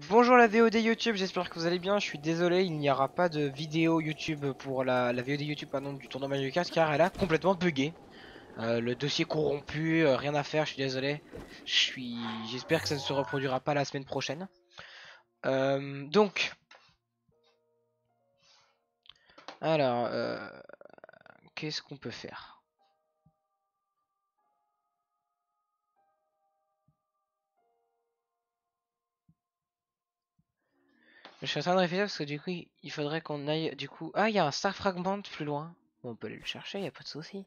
Bonjour la VOD YouTube, j'espère que vous allez bien. Je suis désolé, il n'y aura pas de vidéo YouTube pour la VOD YouTube pardon, du tournoi Mario Kart car elle a complètement bugué. Le dossier corrompu, rien à faire, je suis désolé. J'espère que ça ne se reproduira pas la semaine prochaine. Donc, alors, qu'est-ce qu'on peut faire? Je suis en train de réfléchir parce que du coup, il faudrait qu'on aille du coup. Ah, il y a un Star Fragment plus loin. Bon, on peut aller le chercher, il n'y a pas de souci.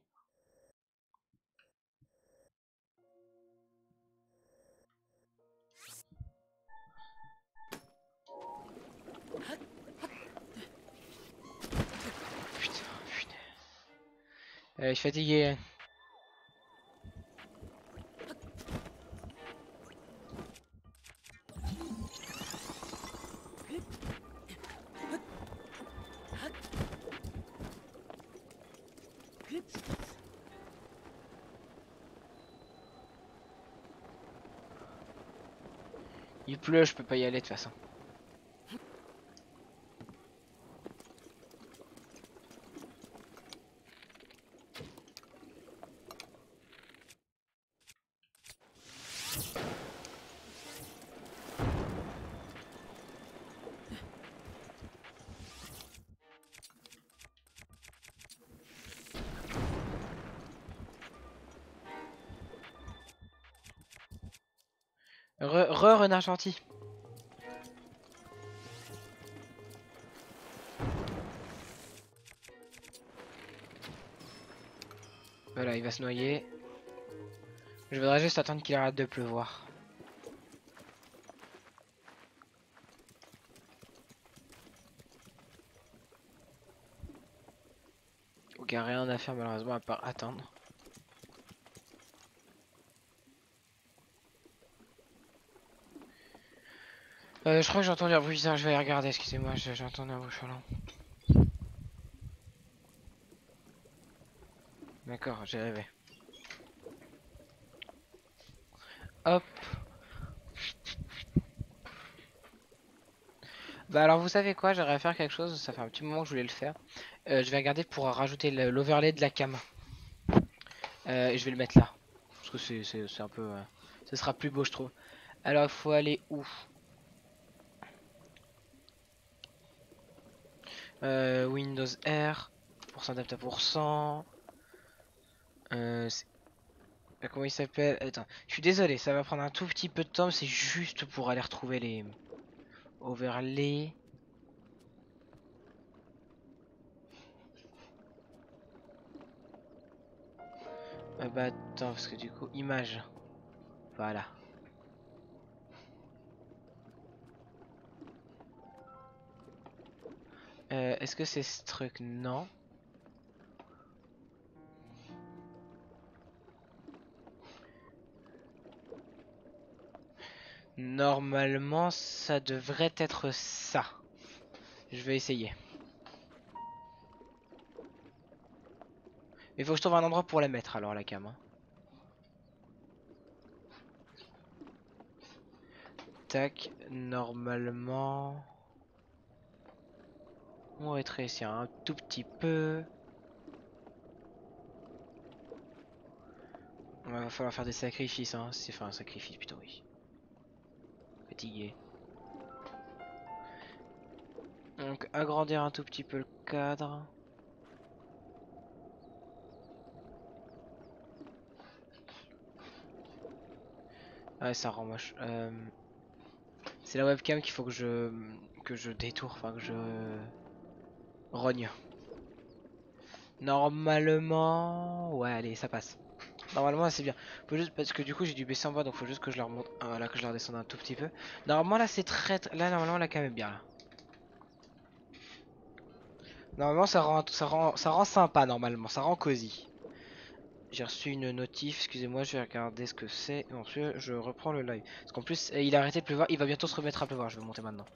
Putain, putain. Je suis fatigué. Il pleut, je peux pas y aller de toute façon. Renard gentil. Voilà, il va se noyer. Je voudrais juste attendre qu'il arrête de pleuvoir. Ok, rien à faire malheureusement à part attendre. Je crois que j'ai entendu un bruit bizarre, je vais aller regarder, excusez-moi, j'ai entendu un bruit chaland. D'accord, j'ai rêvé. Hop. Bah alors vous savez quoi, j'aimerais faire quelque chose, ça fait un petit moment que je voulais le faire. Je vais regarder pour rajouter l'overlay de la cam. Et je vais le mettre là. Parce que c'est un peu... ce sera plus beau je trouve. Alors il faut aller où? Windows R. Pourcent à pourcent. Comment il s'appelle? Attends, je suis désolé, ça va prendre un tout petit peu de temps, c'est juste pour aller retrouver les overlays. Bah attends, parce que du coup, image. Voilà. Est-ce que c'est ce truc? Non. Normalement, ça devrait être ça. Je vais essayer. Mais il faut que je trouve un endroit pour la mettre alors, la cam. Hein. Tac, normalement... On va rétrécir un tout petit peu. Il va falloir faire des sacrifices, hein. C'est faire un sacrifice plutôt, oui. Fatigué. Donc agrandir un tout petit peu le cadre. Ouais, ça rend moche. C'est la webcam qu'il faut que je détourne, enfin que je rogne. Normalement, ouais, allez, ça passe. Normalement, c'est bien. Faut juste parce que du coup, j'ai dû baisser en bas, donc faut juste que je la remonte, là que je la redescende un tout petit peu. Normalement, là, c'est là, normalement, la cam est bien là. Normalement, ça rend sympa normalement, ça rend cosy. J'ai reçu une notif, excusez-moi, je vais regarder ce que c'est. Et ensuite, je reprends le live. Parce qu'en plus, il a arrêté de pleuvoir, il va bientôt se remettre à pleuvoir. Je vais monter maintenant.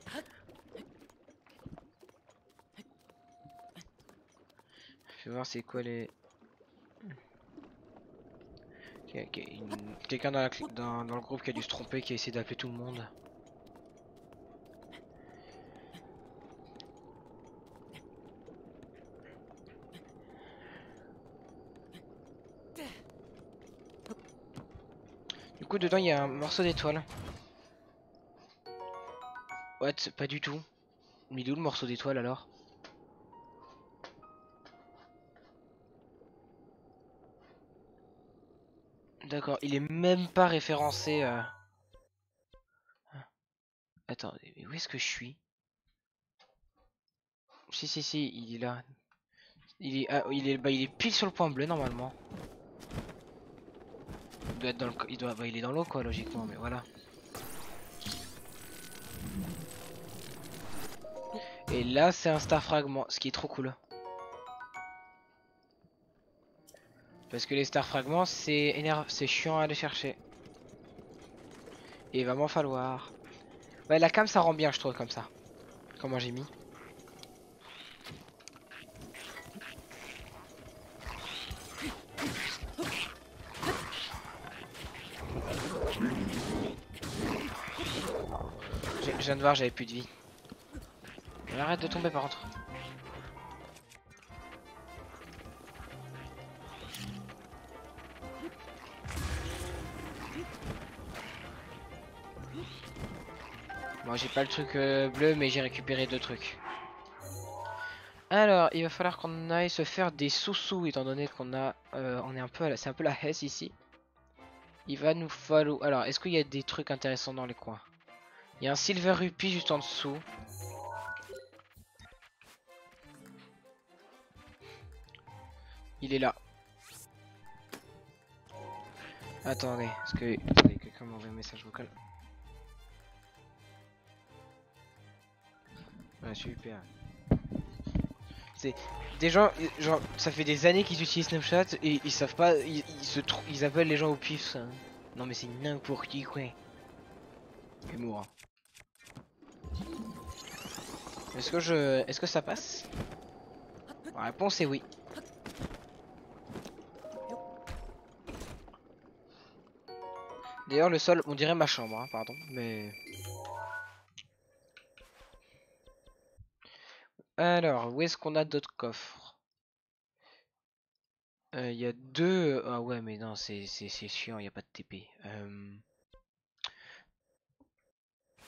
Je vais voir c'est quoi les. Quelqu'un dans le groupe qui a dû se tromper, qui a essayé d'appeler tout le monde. coup dedans il y a un morceau d'étoile. What? Pas du tout. Mais d'où le morceau d'étoile alors? D'accord, il est même pas référencé. Attends, mais où est-ce que je suis? Si si si, il est là. Il est pile sur le point bleu normalement. Il doit être dans le, il est dans l'eau quoi logiquement, mais voilà. Et là c'est un star fragment, ce qui est trop cool. Parce que les star fragments c'est chiant à aller chercher. Et il va m'en falloir. Ouais, la cam ça rend bien je trouve comme ça. Comment j'ai mis. Je viens de voir j'avais plus de vie. Mais arrête de tomber par contre. Moi j'ai pas le truc bleu mais j'ai récupéré deux trucs. Alors il va falloir qu'on aille se faire des sous-sous étant donné qu'on a on est un peu c'est un peu la hesse ici. Il va nous falloir. Alors est-ce qu'il y a des trucs intéressants dans les coins? Il y a un silver rupee juste en dessous. Il est là. Attendez, attendez, quelqu'un m'a envoyé un message vocal. Ouais, super. C'est des gens, genre, ça fait des années qu'ils utilisent Snapchat et ils savent pas, ils appellent les gens au pif. Ça. Non mais c'est n'importe quoi. Humour. Est-ce que ça passe? La réponse est oui. D'ailleurs le sol, on dirait ma chambre, hein, pardon, mais. Alors, où est-ce qu'on a d'autres coffres? Il y a deux. Ah ouais, mais non, c'est chiant, il n'y a pas de TP.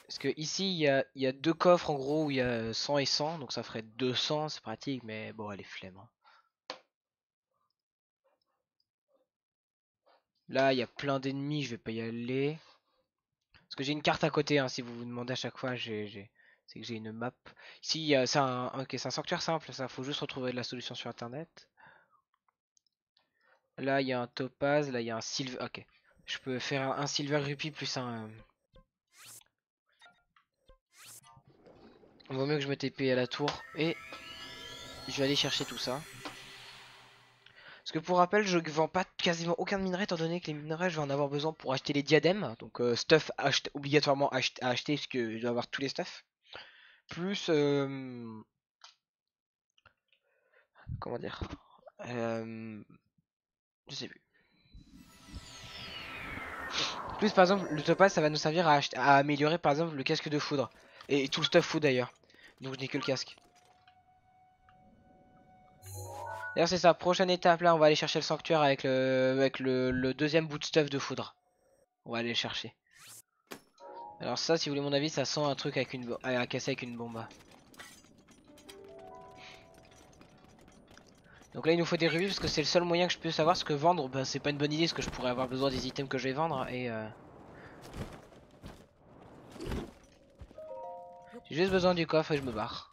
Parce que ici, il y a deux coffres en gros où il y a 100 et 100, donc ça ferait 200, c'est pratique, mais bon, allez, flemme. Hein. Là, il y a plein d'ennemis, je vais pas y aller. Parce que j'ai une carte à côté, hein, si vous vous demandez à chaque fois, c'est que j'ai une map. Ici, ok, c'est un sanctuaire simple, ça, faut juste retrouver de la solution sur internet. Là, il y a un topaz, là, il y a un silver. Ok. Je peux faire un silver rupee plus un. Vaut mieux que je me TP à la tour. Et je vais aller chercher tout ça. Parce que pour rappel, je vends pas quasiment aucun minerai étant donné que les minerais, je vais en avoir besoin pour acheter les diadèmes. Donc stuff obligatoirement à acheter parce que je dois avoir tous les stuffs. Plus comment dire je sais plus. Plus par exemple, le topaz ça va nous servir à améliorer par exemple le casque de foudre. Et tout le stuff food d'ailleurs. Donc je n'ai que le casque. D'ailleurs c'est sa prochaine étape là, on va aller chercher le sanctuaire avec le deuxième bout de stuff de foudre. On va aller le chercher. Alors ça si vous voulez mon avis ça sent un truc avec à casser avec une bombe. Donc là il nous faut des rubis parce que c'est le seul moyen que je peux savoir ce que vendre. Ben, c'est pas une bonne idée parce que je pourrais avoir besoin des items que je vais vendre et j'ai juste besoin du coffre et je me barre.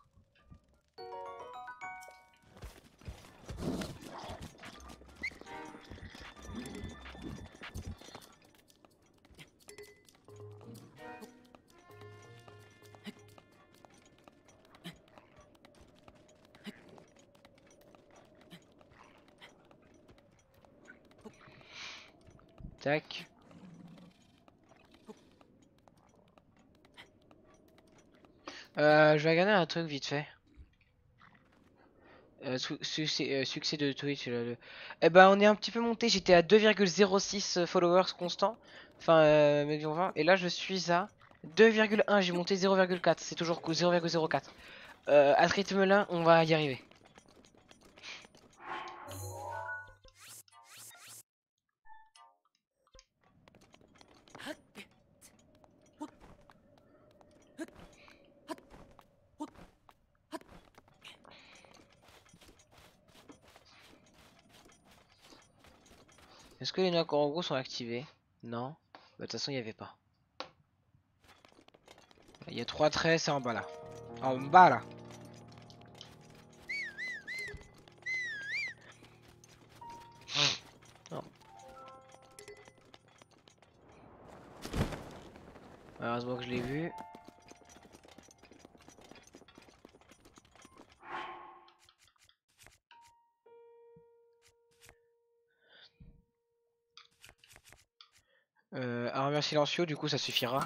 Tac. Je vais regarder un truc vite fait. Succès de Twitch. Eh ben on est un petit peu monté, j'étais à 2,06 followers constants. Enfin, million 20. Et là je suis à 2,1, j'ai monté 0,4. C'est toujours 0,04. À ce rythme là, on va y arriver. Est-ce que les noix Korogo sont activées? Non. Bah, de toute façon, il n'y avait pas. Il y a 3 traits, c'est en bas là. En bas là. Non. Heureusement que je l'ai vu. Armure silencieux, du coup ça suffira.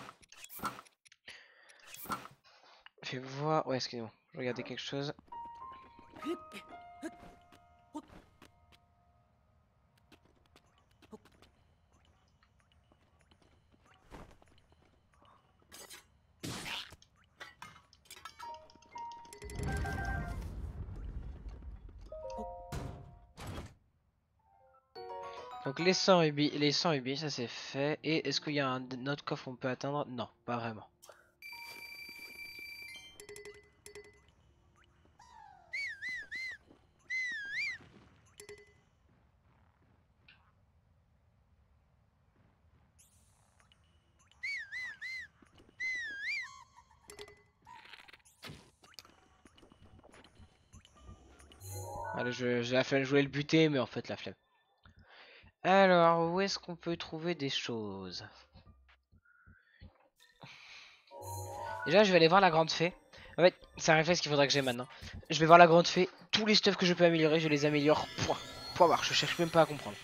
Fais voir. Ouais, excusez-moi. Je regardais quelque chose. Donc les 100 rubis, ça c'est fait. Et est-ce qu'il y a un autre coffre qu'on peut atteindre? Non, pas vraiment. Allez, j'ai la flemme, je voulais le buter, mais en fait la flemme. Alors, où est-ce qu'on peut trouver des choses? Déjà, je vais aller voir la grande fée. En fait, c'est un réflexe qu'il faudrait que j'ai maintenant. Je vais voir la grande fée. Tous les stuffs que je peux améliorer, je les améliore. Point. Point barre. Je cherche même pas à comprendre.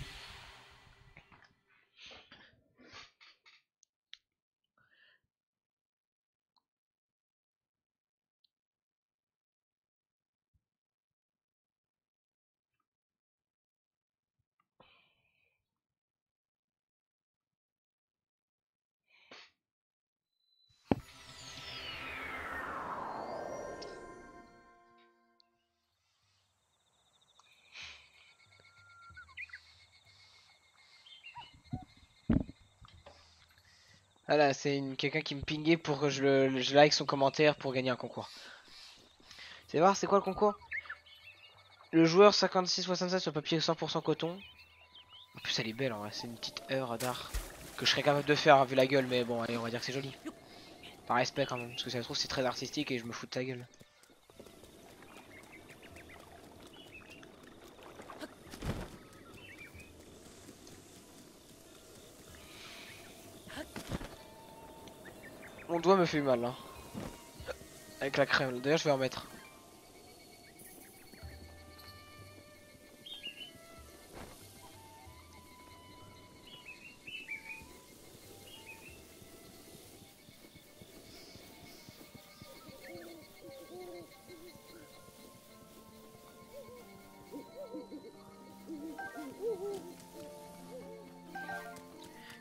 Voilà, c'est quelqu'un qui me pinguait pour que je like son commentaire pour gagner un concours. C'est voir, c'est quoi le concours? Le joueur 56-67 sur papier 100% coton. En plus, elle est belle en vrai. C'est une petite heure d'art que je serais capable de faire vu la gueule, mais bon, allez, on va dire que c'est joli. Par respect quand même, parce que ça se trouve c'est très artistique et je me fous de ta gueule. Mon doigt me fait mal, hein. Avec la crème, d'ailleurs je vais en mettre.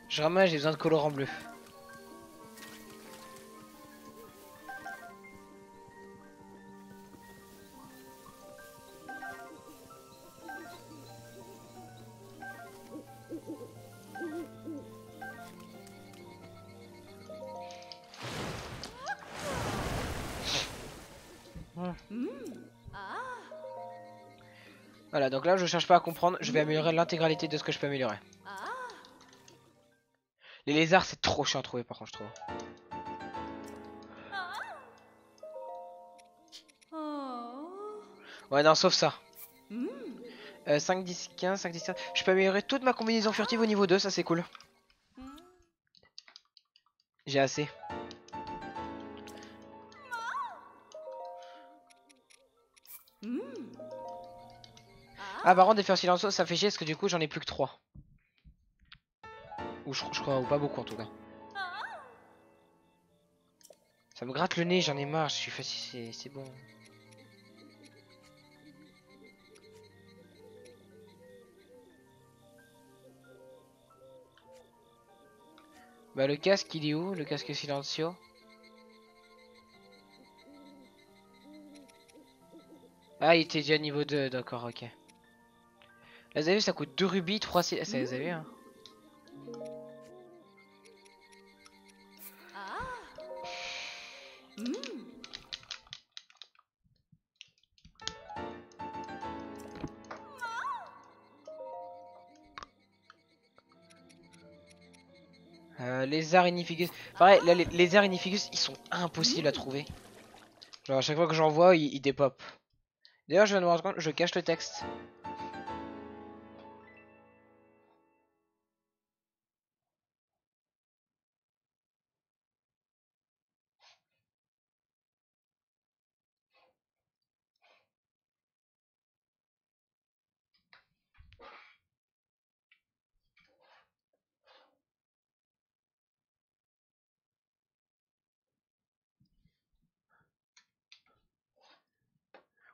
Je ramasse, j'ai besoin de colorant bleu. Voilà, donc là je cherche pas à comprendre, je vais améliorer l'intégralité de ce que je peux améliorer. Les lézards c'est trop chiant à trouver par contre je trouve. Ouais non sauf ça. 5, 10, 15, 5, 10, 15. Je peux améliorer toute ma combinaison furtive au niveau 2, ça c'est cool. J'ai assez. Ah par contre des fers silencieux ça fait chier parce que du coup j'en ai plus que 3. Ou je crois, ou pas beaucoup en tout cas. Ça me gratte le nez, j'en ai marre, je suis fatigué, c'est bon. Bah le casque il est où? Le casque silencio? Ah il était déjà niveau 2, d'accord, ok. Là vous avez vu ça coûte 2 rubis, 3 ça vous avez vu hein. Lézard Ignificus. Pareil, là, les lézards Ignificus, ils sont impossibles à trouver. Genre, à chaque fois que j'en vois, ils dépopent. D'ailleurs, je viens de me rendre compte, je cache le texte.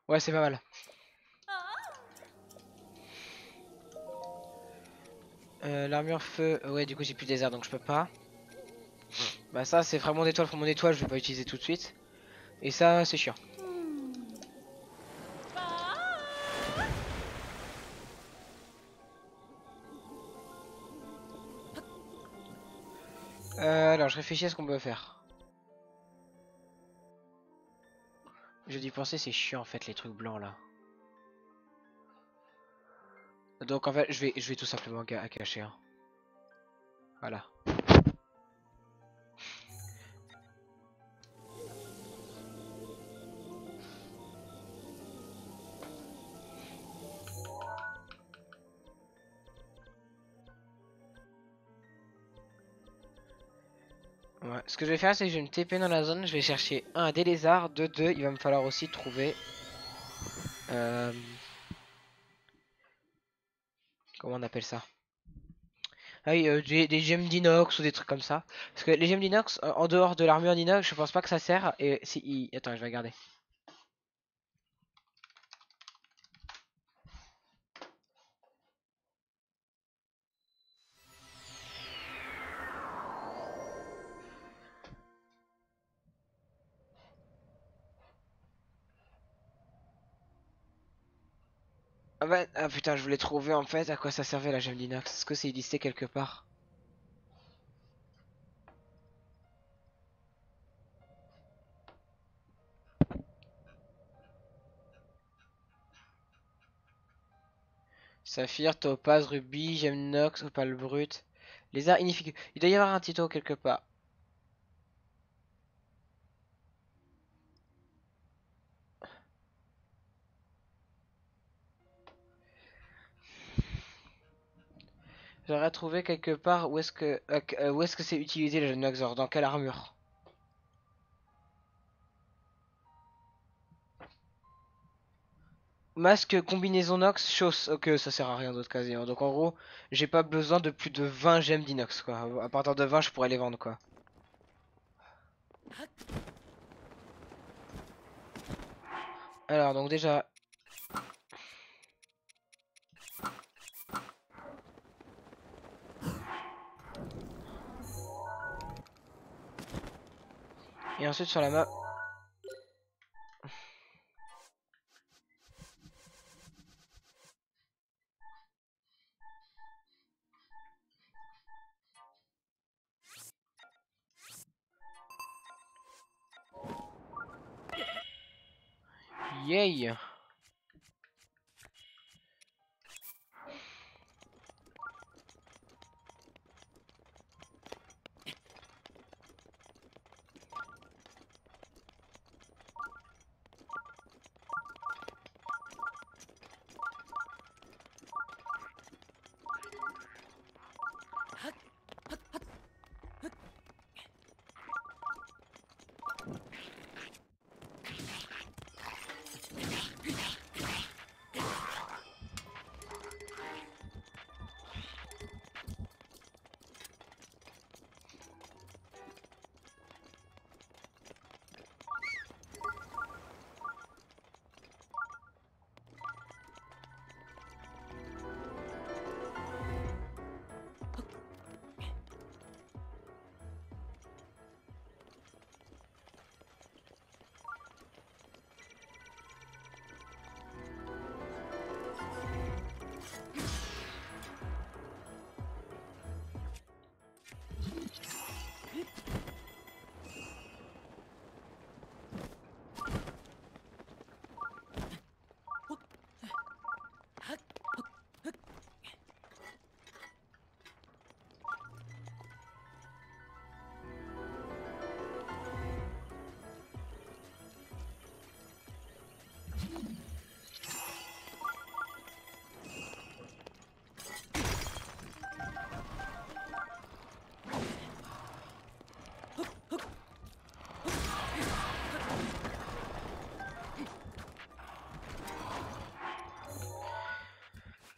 Ouais, c'est pas mal. L'armure feu, ouais, du coup, j'ai plus de lézard donc je peux pas. Bah, ça, c'est vraiment d'étoile pour mon étoile, je vais pas utiliser tout de suite. Et ça, c'est chiant. Alors, je réfléchis à ce qu'on peut faire. J'ai dû penser, c'est chiant en fait, les trucs blancs là. Donc en fait, je vais tout simplement cacher. Hein. Voilà. Ouais. Ce que je vais faire, c'est que je vais me TP dans la zone. Je vais chercher un des lézards, deux. Il va me falloir aussi trouver. euh, Comment on appelle ça? Ah oui, des gemmes d'inox ou des trucs comme ça. Parce que les gemmes d'inox, en dehors de l'armure d'inox, je pense pas que ça sert. Et si. Attends, je vais regarder. Ah, bah, ah putain, je voulais trouver en fait à quoi ça servait la gemme d'inox. Est-ce que c'est listé quelque part? Saphir, topaz, rubis, gemme d'inox, opale brut. Lézard ignifique. Il doit y avoir un tuto quelque part. J'aurais trouvé quelque part où est-ce que c'est utilisé le gemme d'inox, dans quelle armure? Masque combinaison Nox, chose. Ok, ça sert à rien d'autre quasiment. Donc en gros, j'ai pas besoin de plus de 20 gemmes d'inox quoi. À partir de 20, je pourrais les vendre quoi. Alors donc déjà. Et ensuite sur la map. Yay!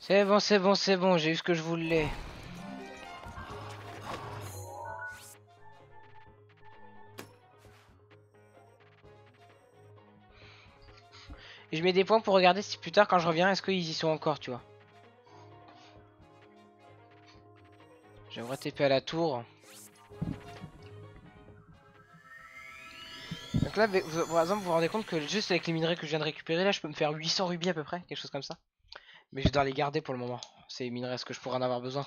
C'est bon, c'est bon, c'est bon, j'ai eu ce que je voulais. Et je mets des points pour regarder si plus tard quand je reviens, est-ce qu'ils y sont encore, tu vois. J'aimerais TP à la tour. Donc là, par exemple, vous vous rendez compte que juste avec les minerais que je viens de récupérer, là, je peux me faire 800 rubis à peu près, quelque chose comme ça. Mais je dois les garder pour le moment. Ces minerais, est-ce que je pourrais en avoir besoin?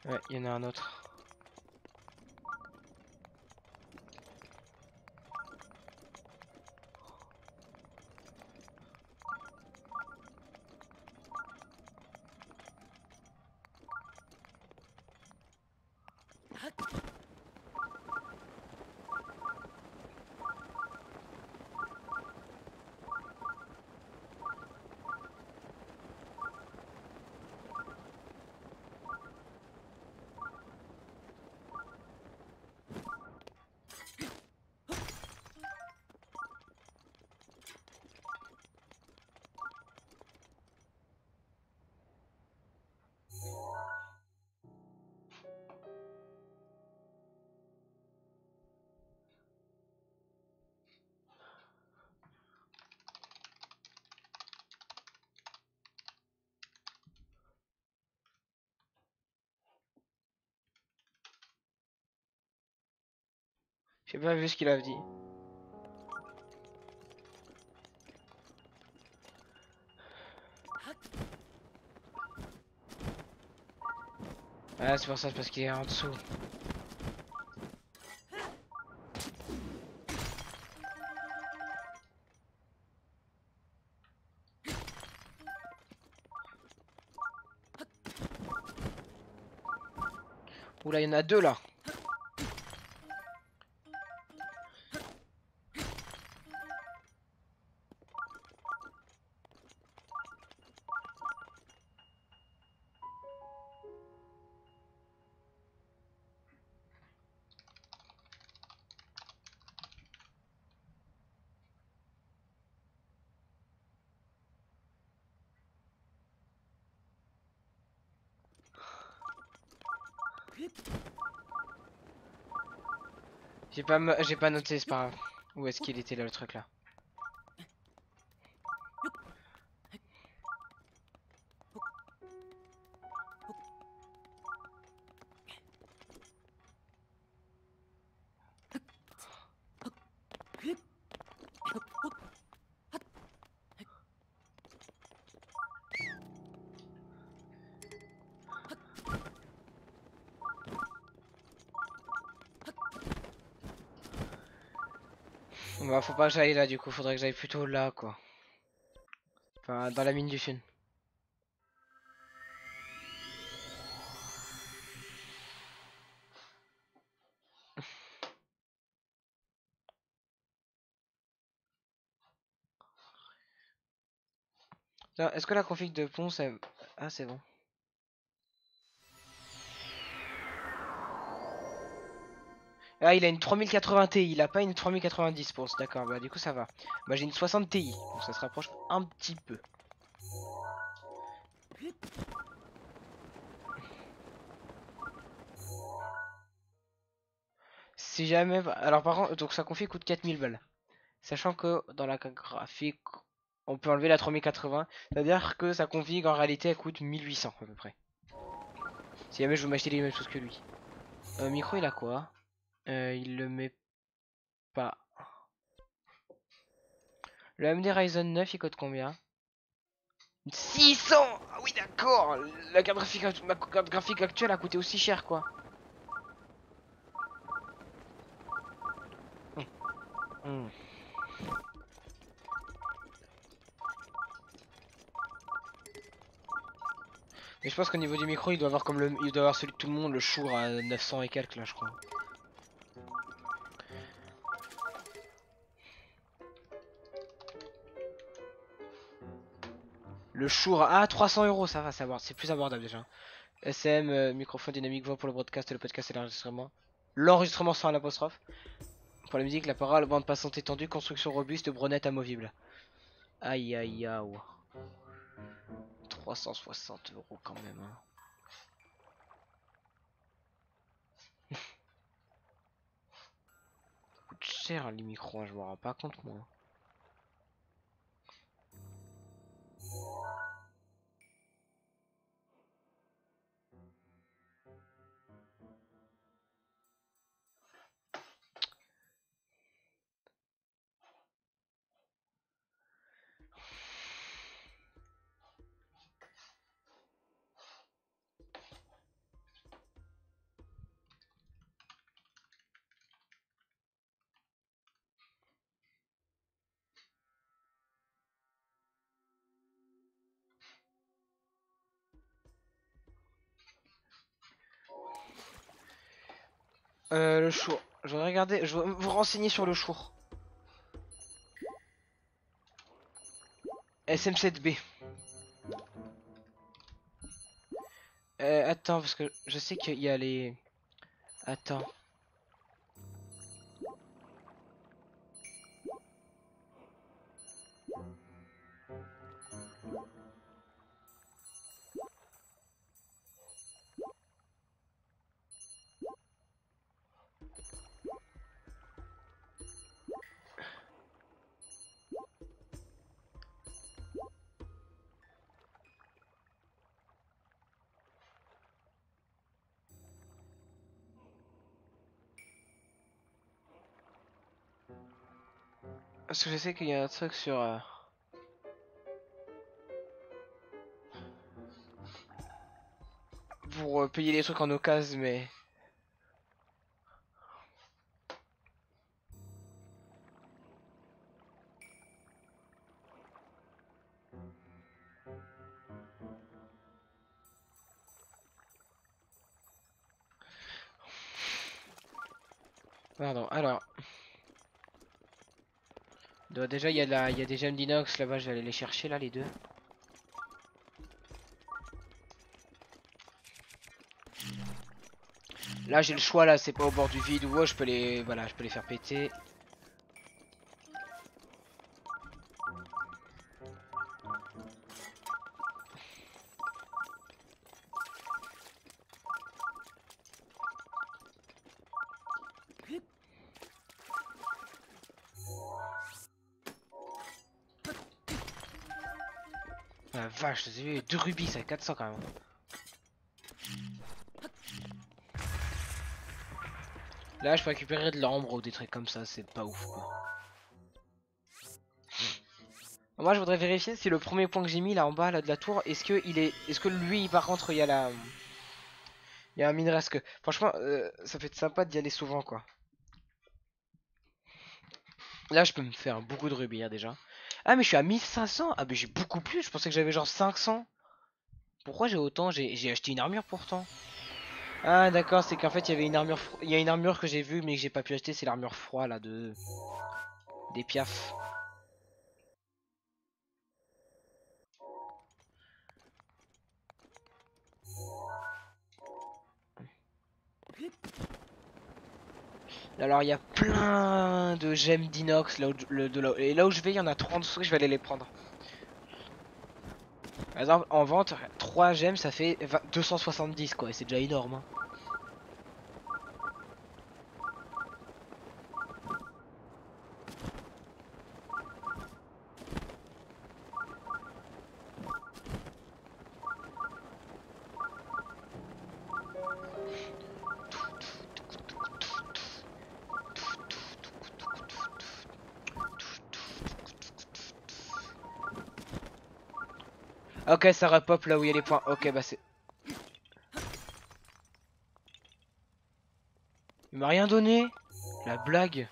Ouais, il y en a un autre. J'ai pas vu ce qu'il a dit. Ah, c'est pour ça, c'est parce qu'il est en dessous. Oula, il y en a deux là. J'ai pas noté, c'est pas grave. Où est-ce qu'il était là le truc là? Bah faut pas que j'aille là du coup, faudrait que j'aille plutôt là quoi. Enfin dans la mine du sud. Est-ce que la config de pont c'est... Ah c'est bon. Ah il a une 3080 Ti, il a pas une 3090 pour d'accord, bah du coup ça va. Moi j'ai une 60 Ti, donc ça se rapproche un petit peu. Si jamais... Alors par contre, donc sa config coûte 4000 balles. Sachant que dans la carte graphique, on peut enlever la 3080. C'est-à-dire que sa config en réalité elle coûte 1800 à peu près. Si jamais je veux m'acheter les mêmes choses que lui. Micro il a quoi? Il le met pas. Le AMD Ryzen 9 il coûte combien? 600. Ah oui d'accord. La carte graphique, ma carte graphique actuelle a coûté aussi cher quoi. Hmm. Mais je pense qu'au niveau du micro il doit avoir comme il doit avoir celui de tout le monde, le Shure à 900 et quelques là je crois. Le Shure, ah 300 €, ça va savoir, c'est plus abordable déjà. SM, microphone dynamique, voix pour le broadcast, le podcast et l'enregistrement. L'enregistrement sans l'apostrophe. Pour la musique, la parole, bande passante étendue, construction robuste, brenette amovible. Aïe aïe aïe. 360 € quand même. Hein. Ça coûte cher les micros, hein, je me rends pas compte moi. Le Shure. Je vais regarder, je vais vous renseigner sur le Shure. SM7B. Attends, parce que je sais qu'il y a les... Attends. Parce que je sais qu'il y a un truc sur... pour payer les trucs en occasion, mais... Pardon, alors... Déjà, il y a des gemmes d'inox là-bas, je vais aller les chercher là, les deux. Là, j'ai le choix, là, c'est pas au bord du vide ou je peux les... Voilà, je peux les faire péter. La vache, j'ai vu 2 rubis, ça fait 400 quand même. Là, je peux récupérer de l'ambre ou des trucs comme ça, c'est pas ouf quoi. Moi, je voudrais vérifier si le premier point que j'ai mis là en bas là de la tour, est-ce que lui, par contre, il y a la, il y a un minerai que, franchement, ça fait sympa d'y aller souvent quoi. Là, je peux me faire beaucoup de rubis hein, déjà. Ah, mais je suis à 1500. Ah, mais j'ai beaucoup plus. Je pensais que j'avais genre 500. Pourquoi j'ai autant? J'ai acheté une armure pourtant. Ah, d'accord, c'est qu'en fait, il y avait une armure, il y a une armure que j'ai vue mais que j'ai pas pu acheter. C'est l'armure froid là de des piafs. Alors, il y a plein de gemmes d'inox là, et là où je vais, il y en a 3 en dessous. Je vais aller les prendre. Par exemple, en vente, 3 gemmes ça fait 270 quoi. Et c'est déjà énorme. Hein. Ok, ça repop là où il y a les points. Ok, bah c'est. Il m'a rien donné. La blague.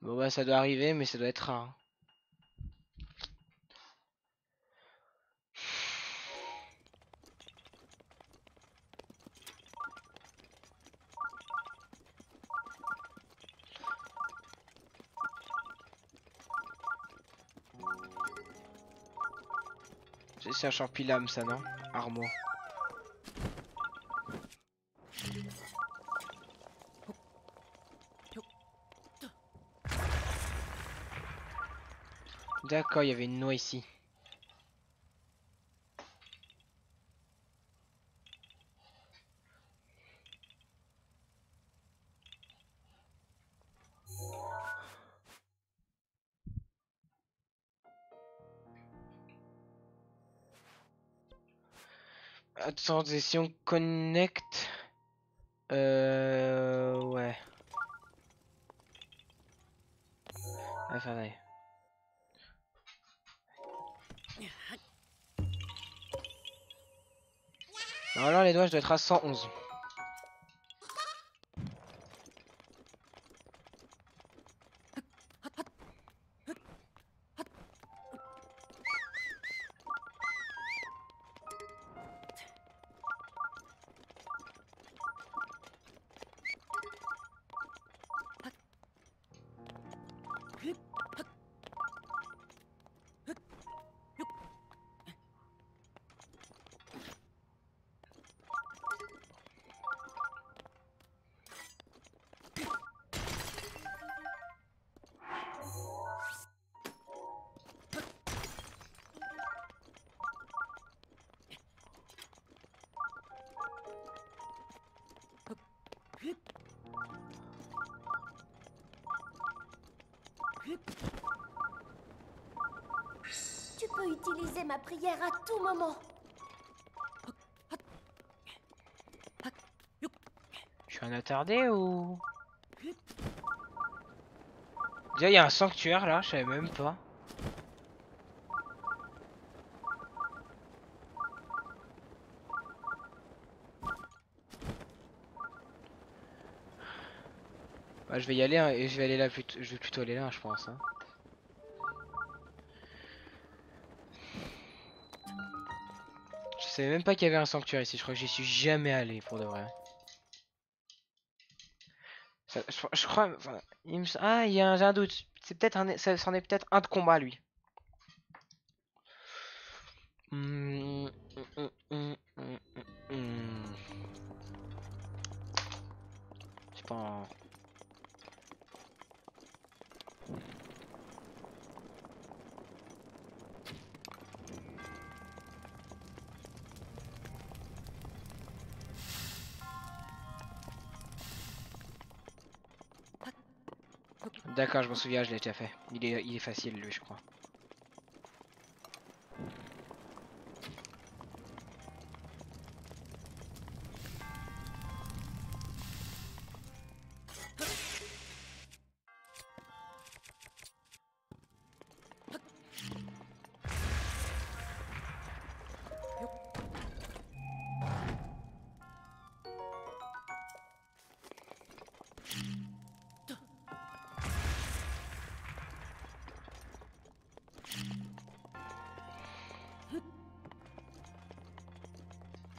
Bon, bah ça doit arriver, mais ça doit être rare. C'est un champilame ça non? Armo. D'accord, il y avait une noix ici. Attendez, si on connecte... Ouais. Attendez. Alors les doigts, je dois être à 111. Tu peux utiliser ma prière à tout moment. Je suis un attardé ou... Déjà, il y a un sanctuaire là, je savais même pas. Bah, je vais y aller hein, et je vais aller là plutôt. Je vais plutôt aller là, je pense. Hein. Je savais même pas qu'il y avait un sanctuaire ici. Je crois que j'y suis jamais allé pour de vrai. Je crois. Enfin, ah, j'ai un doute. C'est peut-être un. C'en est peut-être un de combat lui. Hum, hum, hum, hum, hum. C'est pas un... D'accord, je m'en souviens, je l'ai déjà fait. Il est facile lui, je crois.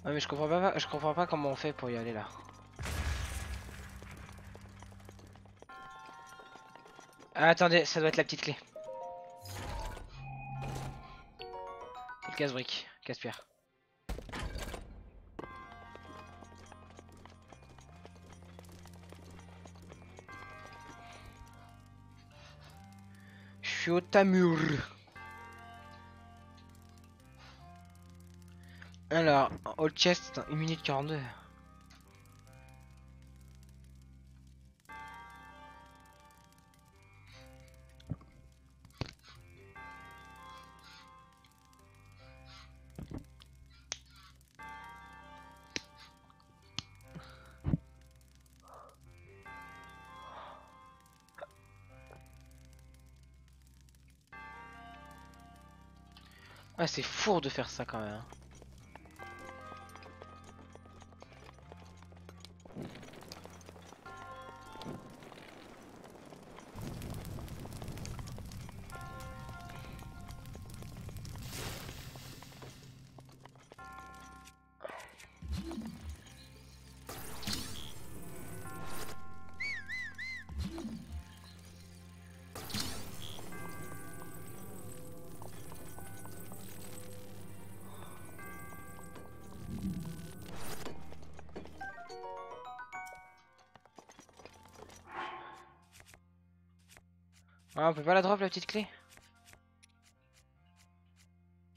Ouais, mais je comprends pas comment on fait pour y aller là. Ah, attendez, ça doit être la petite clé. C'est le casse-brique, casse-pierre. Je suis au tamur. Alors, all chest, 1 minute 42. Ah, c'est four de faire ça quand même. Hein. Ah, on peut pas la drop la petite clé?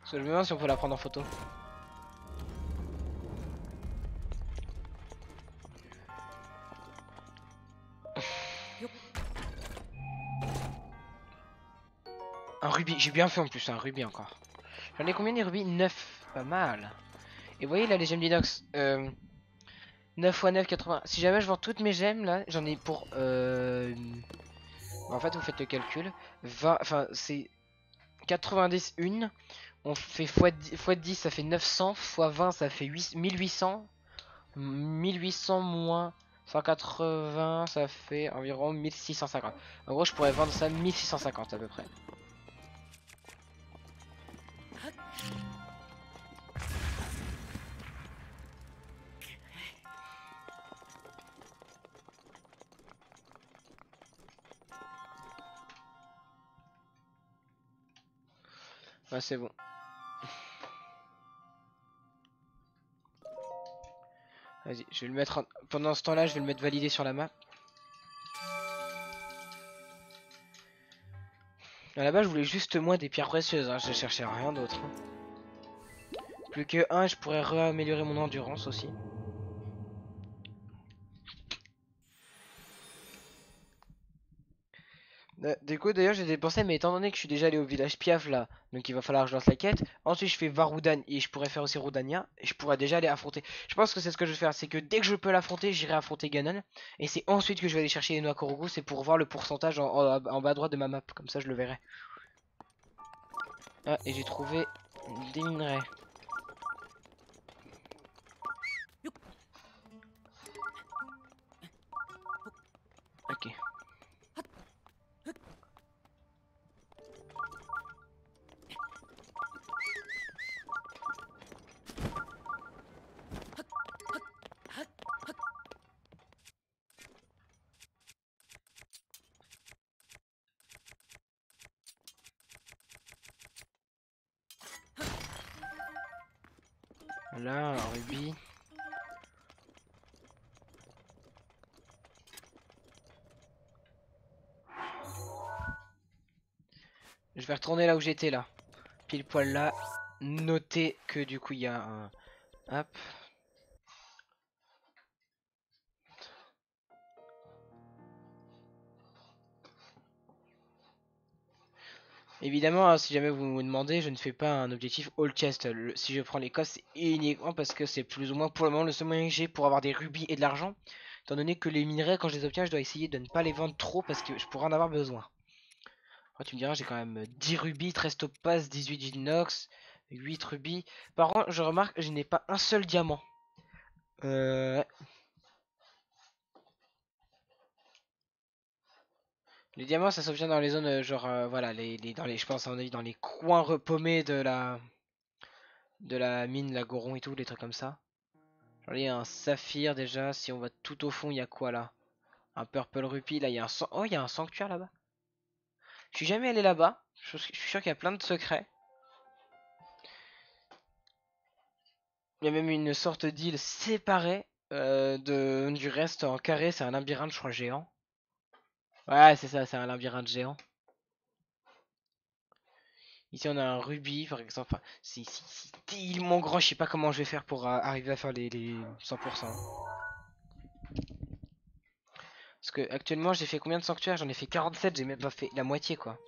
Parce que je me demande si on peut la prendre en photo. Un rubis, j'ai bien fait en plus, un rubis encore. J'en ai combien des rubis? 9, pas mal. Et vous voyez là les gemmes d'inox, 9 x 9, 80. Si jamais je vends toutes mes gemmes là, j'en ai pour... En fait vous faites le calcul. 20, enfin c'est 90 une. On fait x 10 ça fait 900, x 20 ça fait 1800. 1800 moins 180 ça fait environ 1650. En gros je pourrais vendre ça 1650 à peu près. Ouais c'est bon. Vas-y, je vais le mettre en... Pendant ce temps-là, je vais le mettre validé sur la map. À la base, je voulais juste moi des pierres précieuses, hein. Je cherchais rien d'autre. Plus que un, je pourrais réaméliorer mon endurance aussi. Du coup, d'ailleurs, j'ai dépensé, mais étant donné que je suis déjà allé au village Piaf là, donc il va falloir que je lance la quête. Ensuite, je fais Varoudan et je pourrais faire aussi Roudania. Et je pourrais déjà aller affronter. Je pense que c'est ce que je vais faire, c'est que dès que je peux l'affronter, j'irai affronter Ganon. Et c'est ensuite que je vais aller chercher les noix Korogu, c'est pour voir le pourcentage en bas à droite de ma map. Comme ça, je le verrai. Ah, et j'ai trouvé des minerais. Ok. Là, un rubis. Je vais retourner là où j'étais là. Pile poil là. Notez que du coup il y a un... Hop. Évidemment, hein, si jamais vous me demandez, je ne fais pas un objectif all chest. Si je prends les coffres, c'est uniquement parce que c'est plus ou moins pour le moment le seul moyen que j'ai pour avoir des rubis et de l'argent. Étant donné que les minerais, quand je les obtiens, je dois essayer de ne pas les vendre trop parce que je pourrais en avoir besoin. Après, tu me diras, j'ai quand même 10 rubis, 13 topaz, 18 inox, 8 rubis. Par contre, je remarque, je n'ai pas un seul diamant. Ouais. Les diamants, ça s'obtient dans les zones, genre, voilà, dans les, je pense, à mon avis, dans les coins repaumés de la mine, la Goron et tout, les trucs comme ça. Genre, il y a un saphir déjà. Si on va tout au fond, il y a quoi là? Un purple rupee. Là, il y a un oh, il y a un sanctuaire là-bas. Je suis jamais allé là-bas. Je suis sûr qu'il y a plein de secrets. Il y a même une sorte d'île séparée du reste en carré. C'est un labyrinthe, je crois, géant. Ouais, c'est ça, c'est un labyrinthe géant. Ici, on a un rubis, par exemple. Enfin, c'est tellement grand, je sais pas comment je vais faire pour arriver à faire les 100%. Parce que actuellement, j'ai fait combien de sanctuaires? J'en ai fait 47, j'ai même pas fait la moitié, quoi.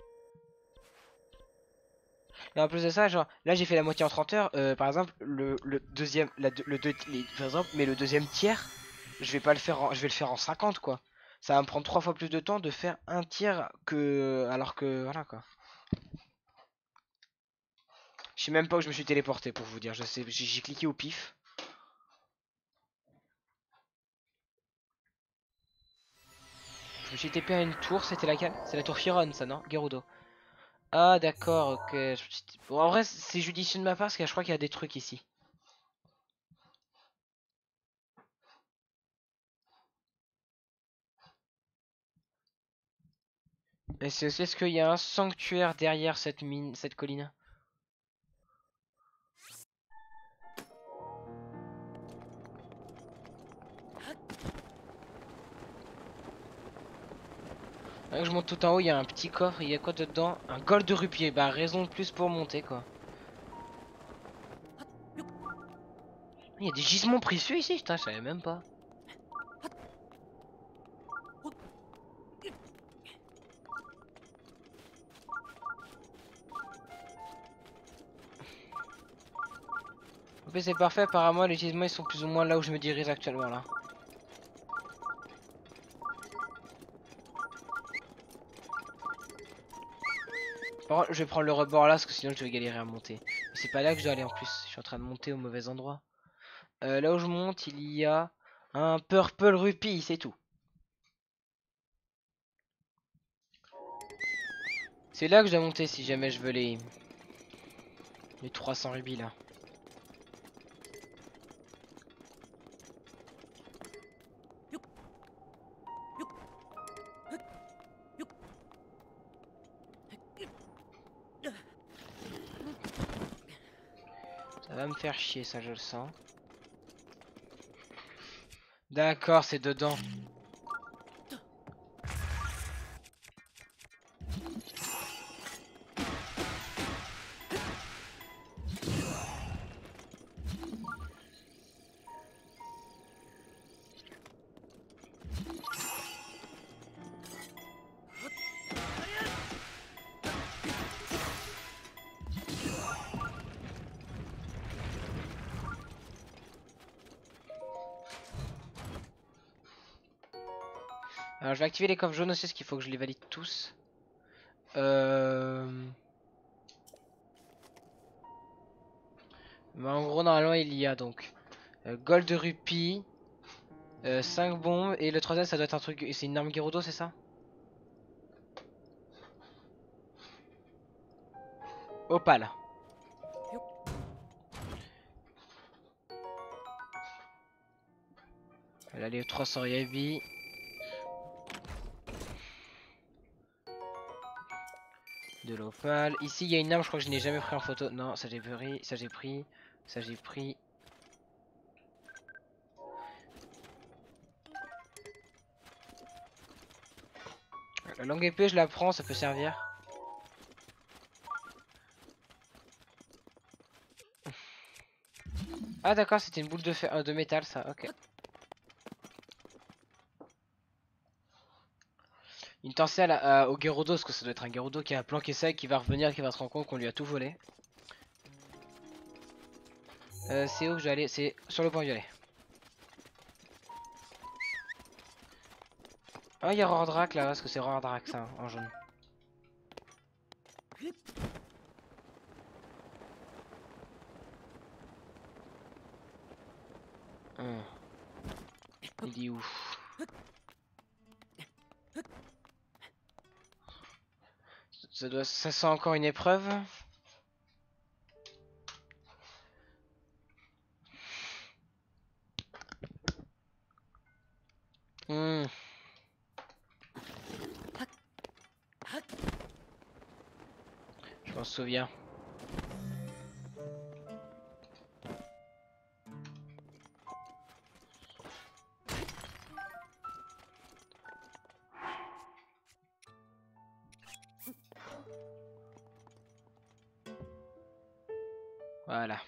Et en plus de ça, genre, là j'ai fait la moitié en 30 heures. Par exemple, le deuxième, par exemple, mais le deuxième tiers, je vais pas le faire, je vais le faire en 50 quoi. Ça va me prendre 3 fois plus de temps de faire un tiers que, alors que, voilà quoi. Je sais même pas où je me suis téléporté pour vous dire. Je sais, j'ai cliqué au pif. Je me suis TP à une tour, c'était laquelle? C'est la tour Firon, ça non? Gerudo. Ah d'accord, ok. Bon, en vrai, c'est judicieux de ma part parce que je crois qu'il y a des trucs ici. Et c'est aussi, est-ce qu'il y a un sanctuaire derrière cette mine, cette colline? Là, je monte tout en haut, il y a un petit coffre, il y a quoi dedans? Un gold de rupier, bah raison de plus pour monter quoi. Il y a des gisements précieux ici, putain, je savais même pas. En fait c'est parfait, apparemment les gisements ils sont plus ou moins là où je me dirige actuellement là. Par contre, je vais prendre le rebord là parce que sinon je vais galérer à monter. Mais c'est pas là que je dois aller en plus, je suis en train de monter au mauvais endroit. Là où je monte, il y a un purple rupee, c'est tout. C'est là que je dois monter si jamais je veux les 300 rubis là. Ça va me faire chier ça, je le sens. D'accord, c'est dedans. Alors je vais activer les coffres jaunes aussi, parce qu'il faut que je les valide tous. Mais en gros, normalement, il y a donc Gold Rupee, 5 bombes, et le troisième, ça doit être un truc. C'est une arme Gerudo, c'est ça? Opale. Là, les 300 heavy. De l'opale. Ici, il y a une arme, je crois que je n'ai jamais pris en photo. Non, ça j'ai pris, ça j'ai pris, ça j'ai pris. La longue épée, je la prends, ça peut servir. Ah d'accord, c'était une boule de, de métal ça, ok. Une tenselle au Gerudo, parce que ça doit être un Gerudo qui a planqué ça et qui va revenir, qui va se rendre compte qu'on lui a tout volé. C'est où que je vais aller? C'est sur le point d'y aller. Ah, il y a Rordrak là, parce que c'est Rordrak ça, en jaune. Hum. Il est où? Ça sent encore une épreuve. Hmm. Je m'en souviens. Voilà.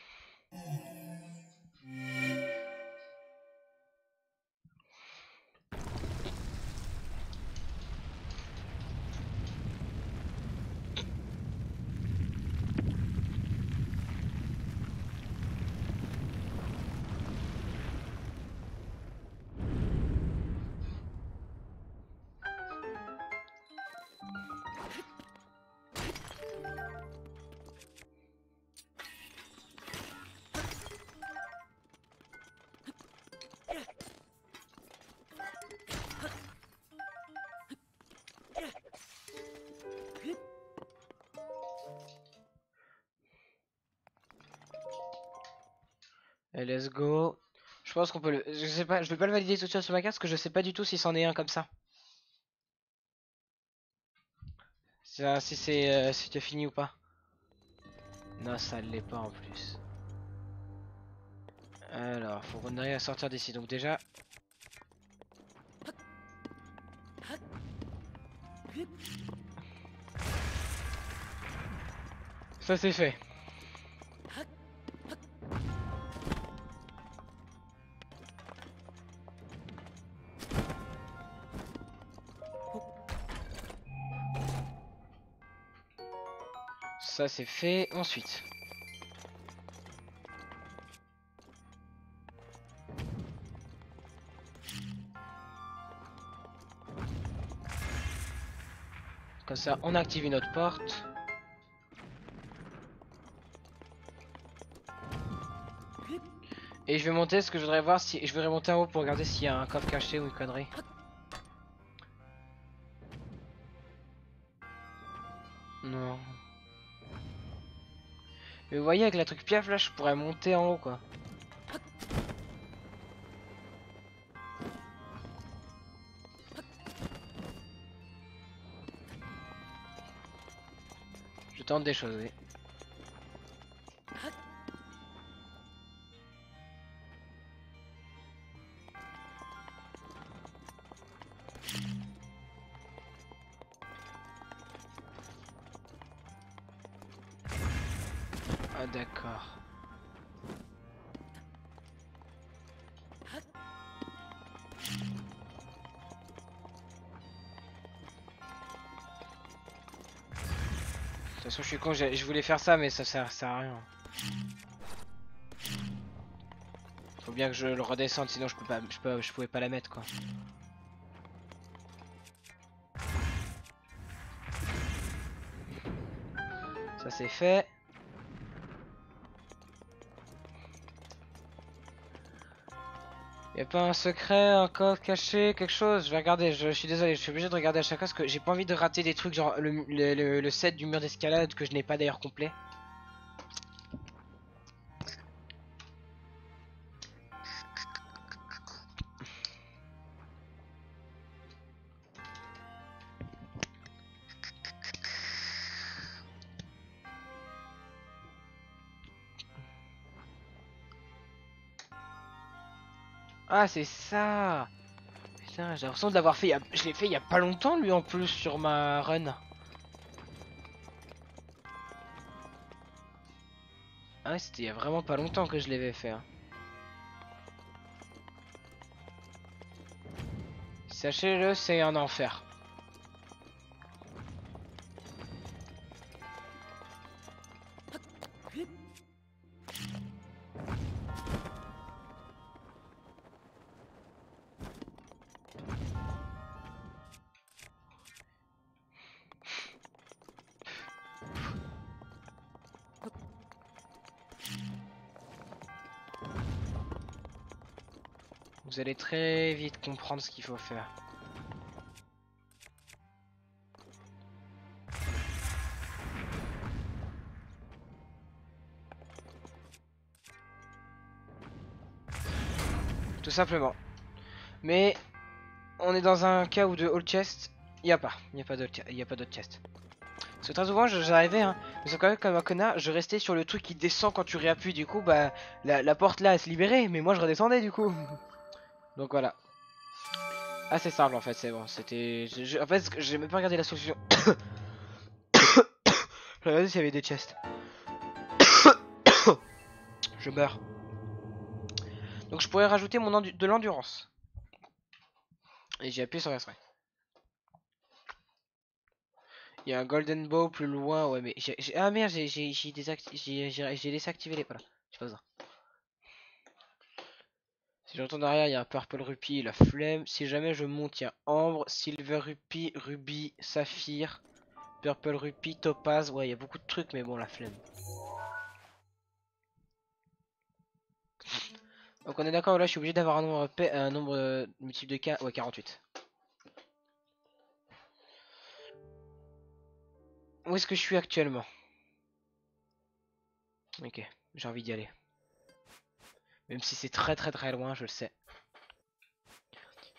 Et let's go. Je pense qu'on peut le. Je sais pas, je vais pas le valider tout de suite sur ma carte parce que je sais pas du tout si c'en est un comme ça. Si c'est si c'était fini ou pas. Non, ça l'est pas en plus. Alors, faut qu'on arrive à sortir d'ici. Donc déjà. Ça c'est fait. Ça c'est fait. Ensuite. Comme ça, on a activé notre porte. Et je vais monter, ce que je voudrais voir si... Je vais remonter en haut pour regarder s'il y a un coffre caché ou une connerie. Non. Mais vous voyez, avec la truc piaf là, je pourrais monter en haut quoi. Je tente des choses, oui. Ah d'accord. De toute façon, je suis con, je voulais faire ça, mais ça sert à rien. Faut bien que je le redescende, sinon je peux pas, je pouvais pas la mettre quoi. Ça c'est fait. Y'a pas un secret, un code caché, quelque chose? Je vais regarder, je suis désolé, je suis obligé de regarder à chaque fois parce que j'ai pas envie de rater des trucs genre le set du mur d'escalade que je n'ai pas d'ailleurs complet. Ah c'est ça! Putain, j'ai l'impression de l'avoir fait, je l'ai fait il y a pas longtemps lui en plus sur ma run. Ah ouais, c'était il y a vraiment pas longtemps que je l'avais fait. Hein. Sachez-le, c'est un enfer. Vous allez très vite comprendre ce qu'il faut faire. Tout simplement. Mais on est dans un cas où de all chest, il y a pas d'autre chest. Parce que très souvent j'arrivais, hein, mais c'est quand même comme un connard, je restais sur le truc qui descend quand tu réappuies, du coup bah la porte là elle se libérait, mais moi je redescendais du coup. Donc voilà. Assez simple en fait, c'est bon, c'était... En fait j'ai même pas regardé la solution. Je regardais s'il y avait des chests. Je meurs. Donc je pourrais rajouter de l'endurance. Et j'ai appuyé sur S. Il y a un golden bow plus loin, ouais mais ah merde j'ai désactivé les... Voilà, j'ai pas besoin. Si je retourne derrière, il y a un purple rupee, la flemme. Si jamais je monte, il y a ambre, silver rupee, rubis, saphir, purple rupee, topaz. Ouais, il y a beaucoup de trucs, mais bon, la flemme. Donc on est d'accord, là je suis obligé d'avoir un nombre multiple de K, ouais 48. Où est-ce que je suis actuellement? Ok, j'ai envie d'y aller. Même si c'est très loin, je le sais.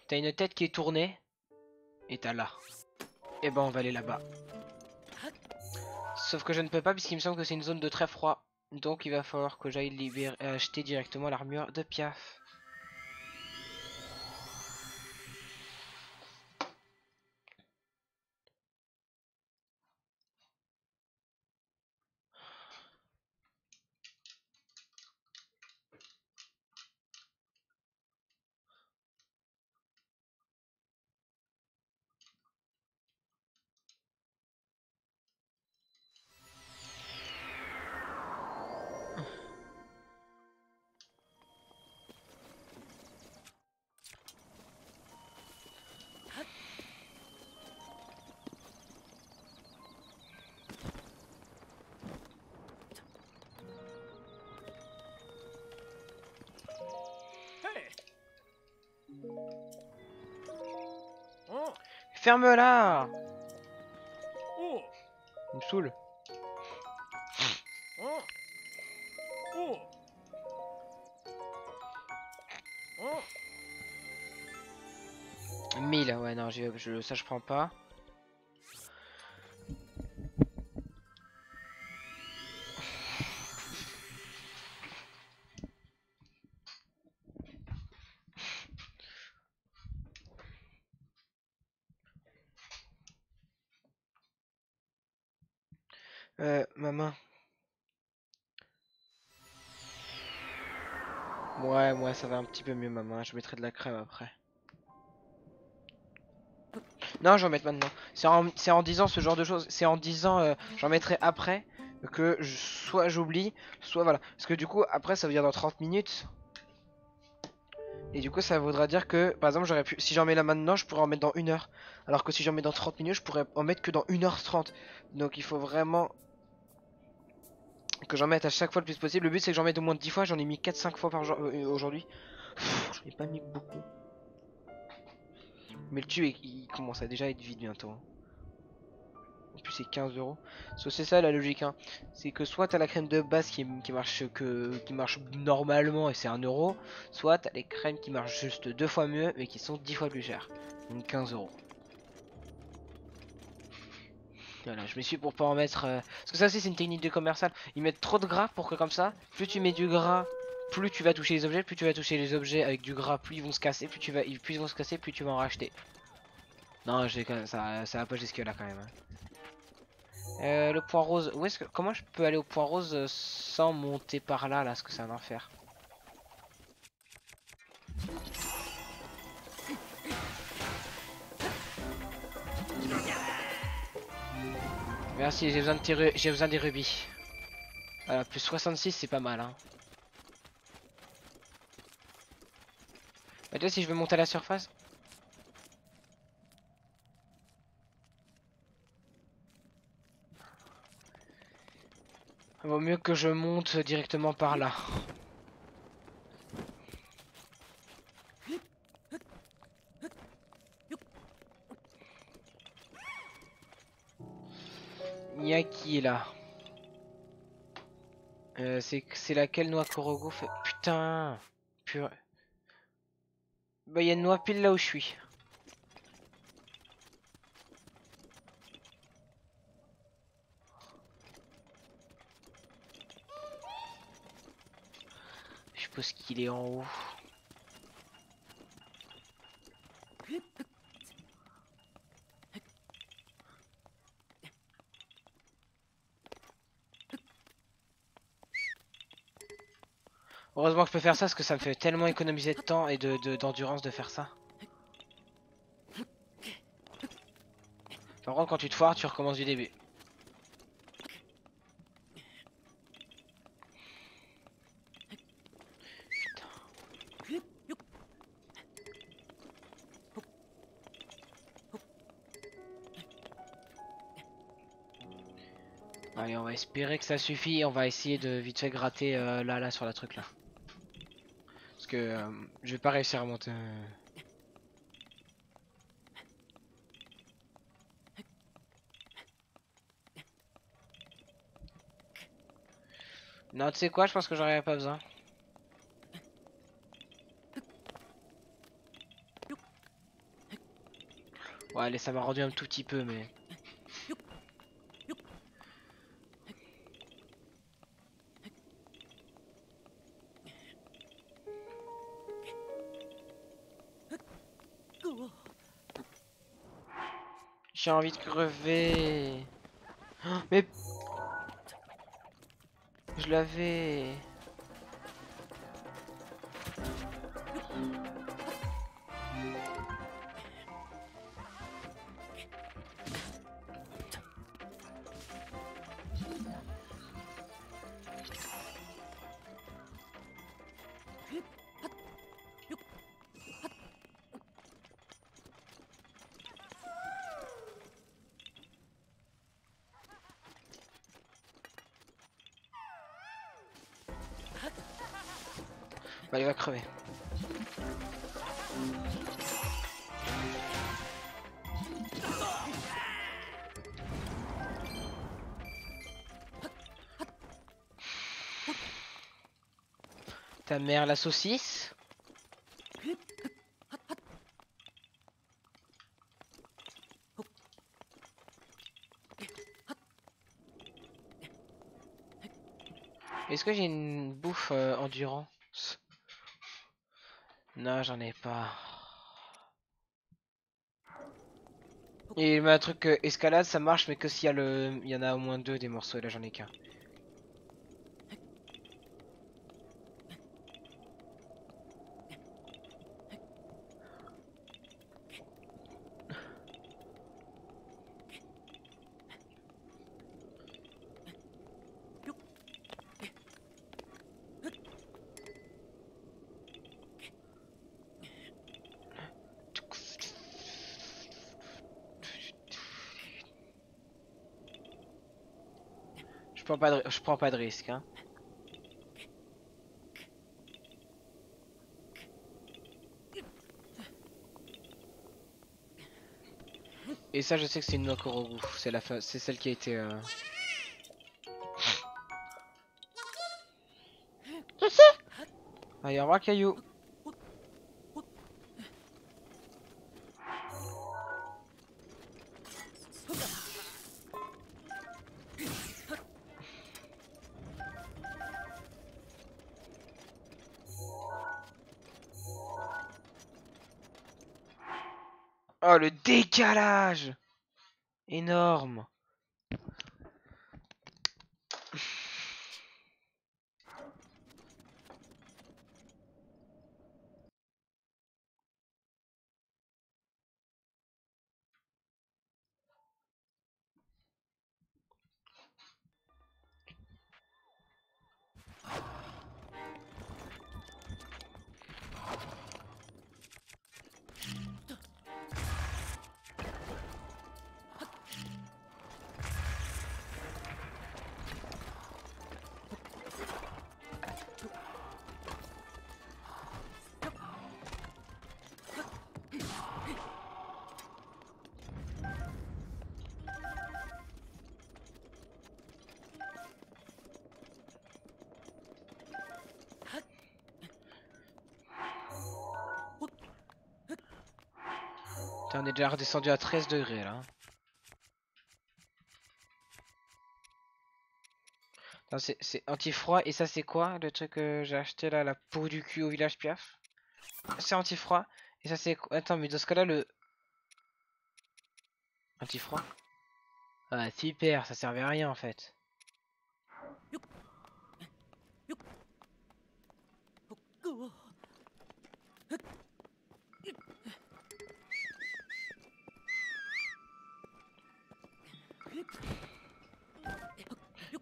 T'as une tête qui est tournée, et t'as là. Et ben on va aller là-bas. Sauf que je ne peux pas puisqu'il me semble que c'est une zone de très froid. Donc il va falloir que j'aille acheter directement l'armure de Piaf. Ferme-la! Il me saoule. 1000, ouais non, ça je prends pas. Ma main. Ouais, ça va un petit peu mieux ma main. Je mettrai de la crème après. Non, je vais en mettre maintenant. C'est en disant ce genre de choses. C'est en disant j'en mettrai après que soit j'oublie, soit voilà. Parce que du coup, après, ça veut dire dans 30 minutes. Et du coup, ça voudra dire que, par exemple, j'aurais pu. Si j'en mets là maintenant, je pourrais en mettre dans 1 heure. Alors que si j'en mets dans 30 minutes, je pourrais en mettre que dans 1h30. Donc il faut vraiment que j'en mette à chaque fois le plus possible. Le but, c'est que j'en mette au moins 10 fois. J'en ai mis 4-5 fois par jour aujourd'hui. J'en ai pas mis beaucoup. Mais le tube, il commence à déjà être vide bientôt. En plus, c'est 15 euros. C'est ça la logique. Hein. C'est que soit t'as la crème de base qui marche normalement et c'est 1 euro. Soit t'as les crèmes qui marchent juste 2 fois mieux mais qui sont 10 fois plus chères. Donc 15 euros. Voilà, je me suis pour pas en mettre. Parce que ça aussi, c'est une technique de commercial. Ils mettent trop de gras pour que, comme ça, plus tu mets du gras, plus tu vas toucher les objets. Plus tu vas toucher les objets avec du gras, plus ils vont se casser. Plus ils vont se casser, plus tu vas en racheter. Non, j'ai quand même, ça va pas jusque là quand même. Le point rose, comment je peux aller au point rose sans monter par là, là, parce que c'est un enfer. Merci, j'ai besoin des rubis. Voilà, plus 66, c'est pas mal, hein. Maintenant, si je veux monter à la surface. Vaut mieux que je monte directement par là. Il y a qui là? C'est laquelle noix Korogo fait... Putain! Purée. Bah, il y a une noix pile là où je suis. Je suppose qu'il est en haut. Heureusement que je peux faire ça parce que ça me fait tellement économiser de temps et d'endurance de faire ça. Par contre, quand tu te foires, tu recommences du début. Allez, on va espérer que ça suffit. On va essayer de vite fait gratter là sur la truc là. Parce que je vais pas réussir à monter. Non, tu sais quoi, je pense que j'en aurais pas besoin. Ouais, allez, ça m'a rendu un tout petit peu, mais... J'ai envie de crever. Oh, mais... Je l'avais... Bah, il va crever. Ta mère la saucisse. Est-ce que j'ai une bouffe endurance? Non, j'en ai pas. Et un truc escalade, ça marche, mais que s'il y a il y en a au moins deux des morceaux, et là j'en ai qu'un. Je prends pas de risque, hein. Et ça, je sais que c'est une noix Korogu. C'est c'est celle qui a été. Je sais. Allez, au revoir, Caillou. Oh, le décalage! Énorme. Putain, on est déjà redescendu à 13 degrés là. C'est anti-froid. Et ça, c'est quoi le truc que j'ai acheté là, la peau du cul au village Piaf? C'est anti-froid. Et ça, c'est quoi? Attends, mais dans ce cas-là, le. Anti-froid? Ah, super, ça servait à rien en fait.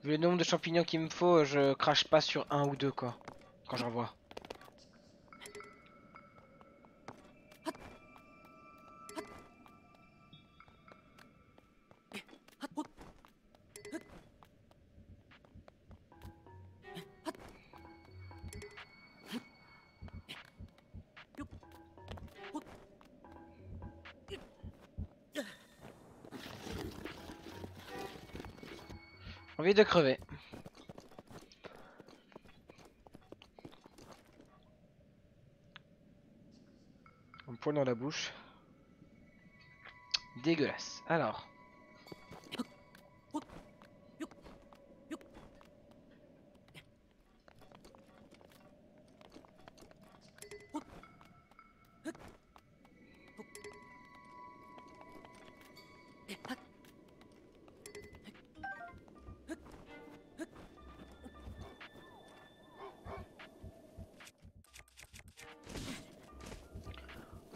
Vu le nombre de champignons qu'il me faut, je crache pas sur un ou deux quoi. Quand j'en vois. Envie de crever. Un poil dans la bouche. Dégueulasse. Alors.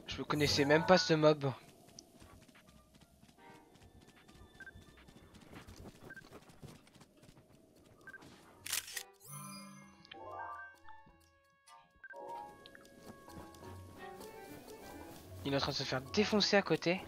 Je connaissais même pas ce mob. Il est en train de se faire défoncer à côté.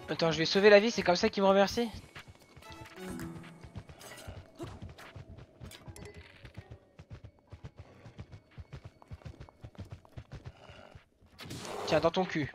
Attends, je vais sauver la vie, c'est comme ça qu'il me remercie? Tiens, dans ton cul.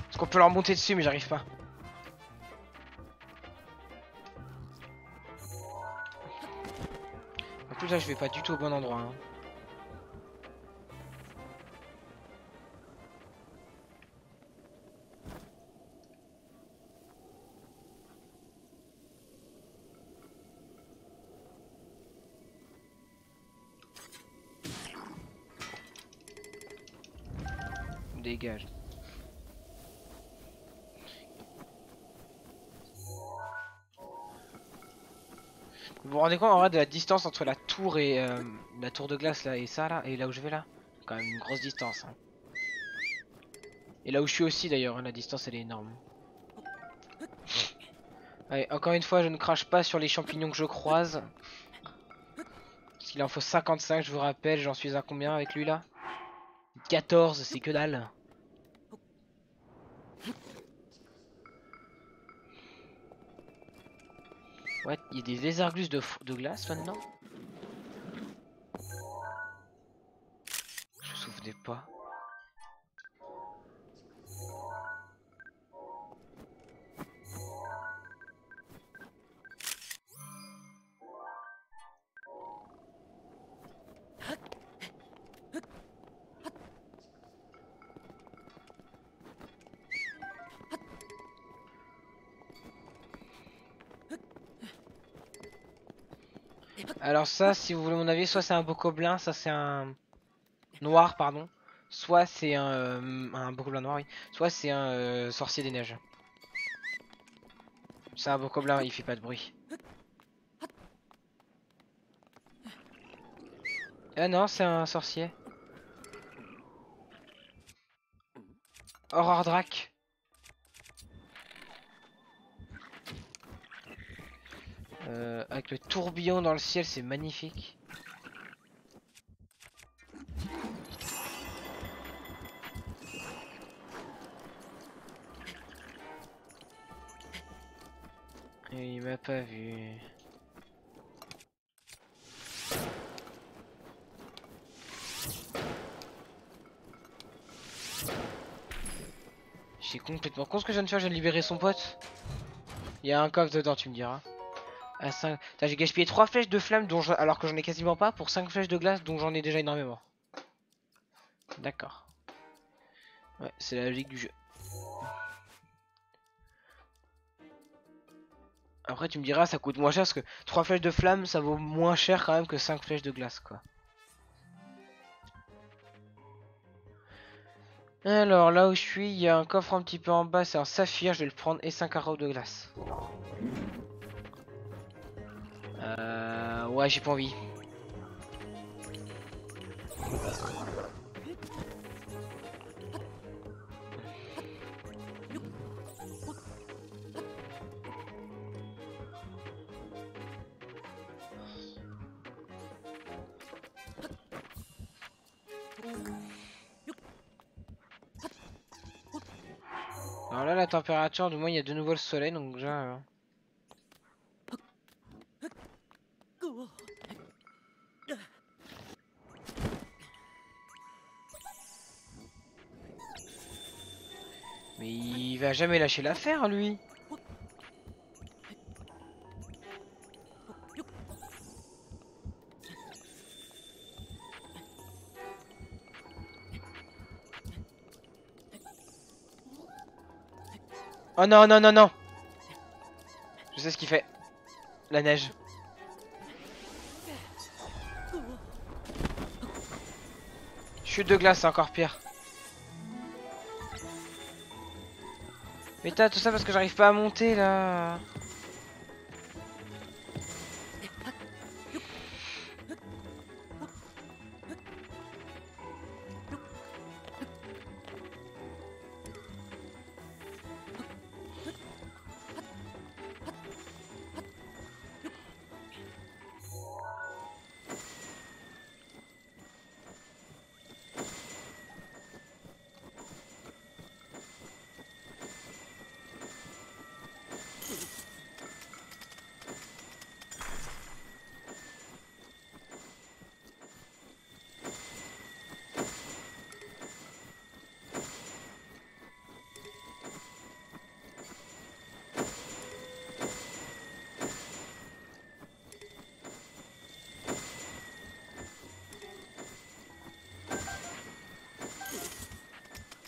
Parce qu'on peut leur monter dessus, mais j'arrive pas. En plus là, je vais pas du tout au bon endroit. Hein. Dégage. Vous vous rendez compte en vrai de la distance entre la tour et la tour de glace là et ça là et là où je vais là? Quand même une grosse distance. Hein. Et là où je suis aussi d'ailleurs, hein, la distance elle est énorme. Allez, encore une fois, je ne crache pas sur les champignons que je croise. Parce qu'il en faut 55, je vous rappelle, j'en suis à combien avec lui là? 14, c'est que dalle. Ouais, il y a des lézargus de glace maintenant. Je me souvenais pas. Alors ça, si vous voulez mon avis, soit c'est un bokoblin, ça c'est un noir, pardon. Soit c'est un bokoblin noir, oui. Soit c'est un sorcier des neiges. C'est un bokoblin, il fait pas de bruit. Ah non, c'est un sorcier. Horror Drac. Avec le tourbillon dans le ciel, c'est magnifique. Et il m'a pas vu. J'ai complètement con ce que je viens de faire, je viens de libérer son pote. Il y a un coffre dedans, tu me diras. À 5... J'ai gaspillé 3 flèches de flamme alors que j'en ai quasiment pas pour 5 flèches de glace dont j'en ai déjà énormément. D'accord. Ouais, c'est la logique du jeu. Après tu me diras ça coûte moins cher parce que 3 flèches de flamme ça vaut moins cher quand même que 5 flèches de glace quoi. Alors là où je suis il y a un coffre un petit peu en bas, c'est un saphir, je vais le prendre et 5 carreaux de glace. Ouais j'ai pas envie. Alors là la température, du moins il y a de nouveau le soleil donc déjà... Mais il va jamais lâcher l'affaire lui. Oh non non non non. Je sais ce qu'il fait. La neige. Chute de glace c'est encore pire. Mais t'as tout ça parce que j'arrive pas à monter là.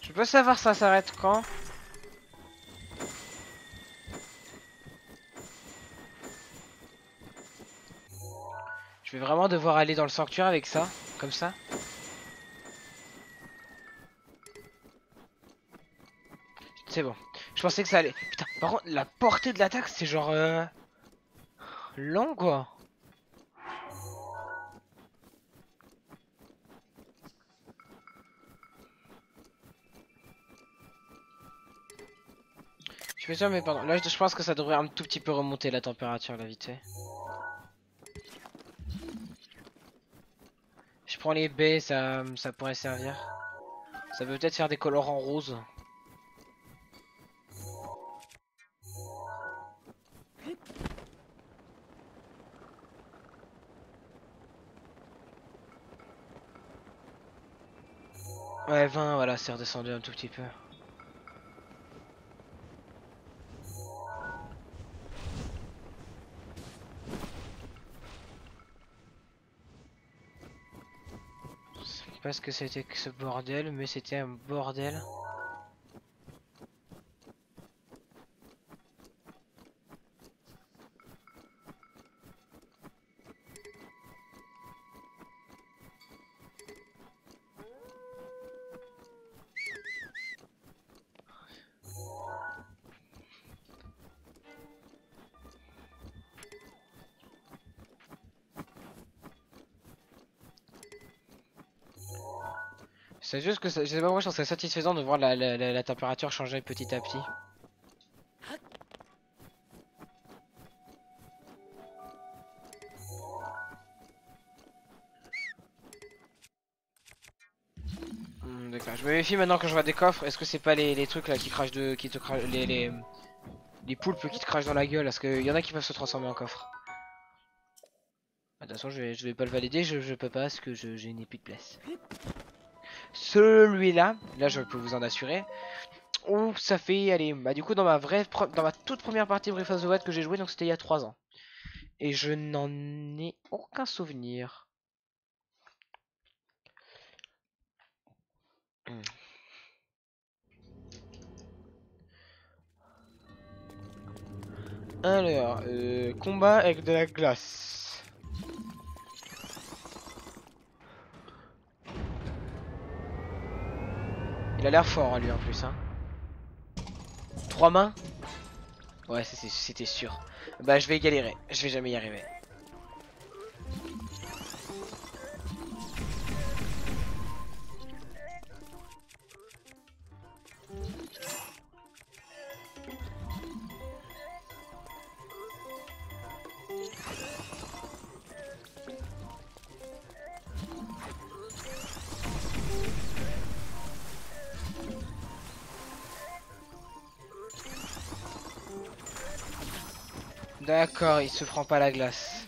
Je peux savoir ça s'arrête quand? Je vais vraiment devoir aller dans le sanctuaire avec ça, comme ça. C'est bon. Je pensais que ça allait. Putain, par contre, la portée de l'attaque, c'est genre long quoi. Je fais ça, mais pardon. Là, je pense que ça devrait un tout petit peu remonter la température, la vite fait. Je prends les baies, ça pourrait servir. Ça peut peut-être faire des colorants roses. Ouais, 20, voilà, c'est redescendu un tout petit peu. Je sais pas ce que c'était que ce bordel, mais c'était un bordel. C'est juste que je sais pas, moi je trouve ça satisfaisant de voir la température changer petit à petit. D'accord, je me méfie maintenant quand je vois des coffres. Est-ce que c'est pas les trucs là qui crachent qui te crachent, les poulpes qui te crachent dans la gueule? Parce qu'il y en a qui peuvent se transformer en coffre. Attention, je vais pas le valider, je peux pas parce que je n'ai plus de place. Celui-là, là je peux vous en assurer. Oh, ça fait, allez, bah du coup dans ma toute première partie Breath of the Wild que j'ai joué, donc c'était il y a 3 ans. Et je n'en ai aucun souvenir. Hmm. Alors, combat avec de la glace. Il a l'air fort hein, lui en plus. Hein. 3 mains? Ouais, c'était sûr. Bah je vais galérer, je vais jamais y arriver. D'accord, il se prend pas la glace.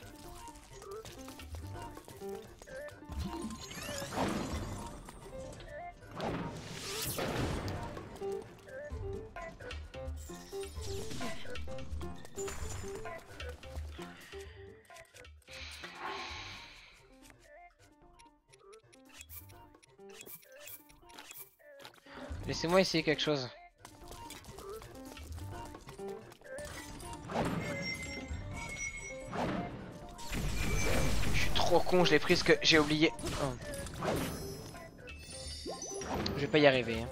Laissez-moi essayer quelque chose. Je suis trop con, je l'ai pris parce que j'ai oublié. Oh. Je vais pas y arriver. Hein.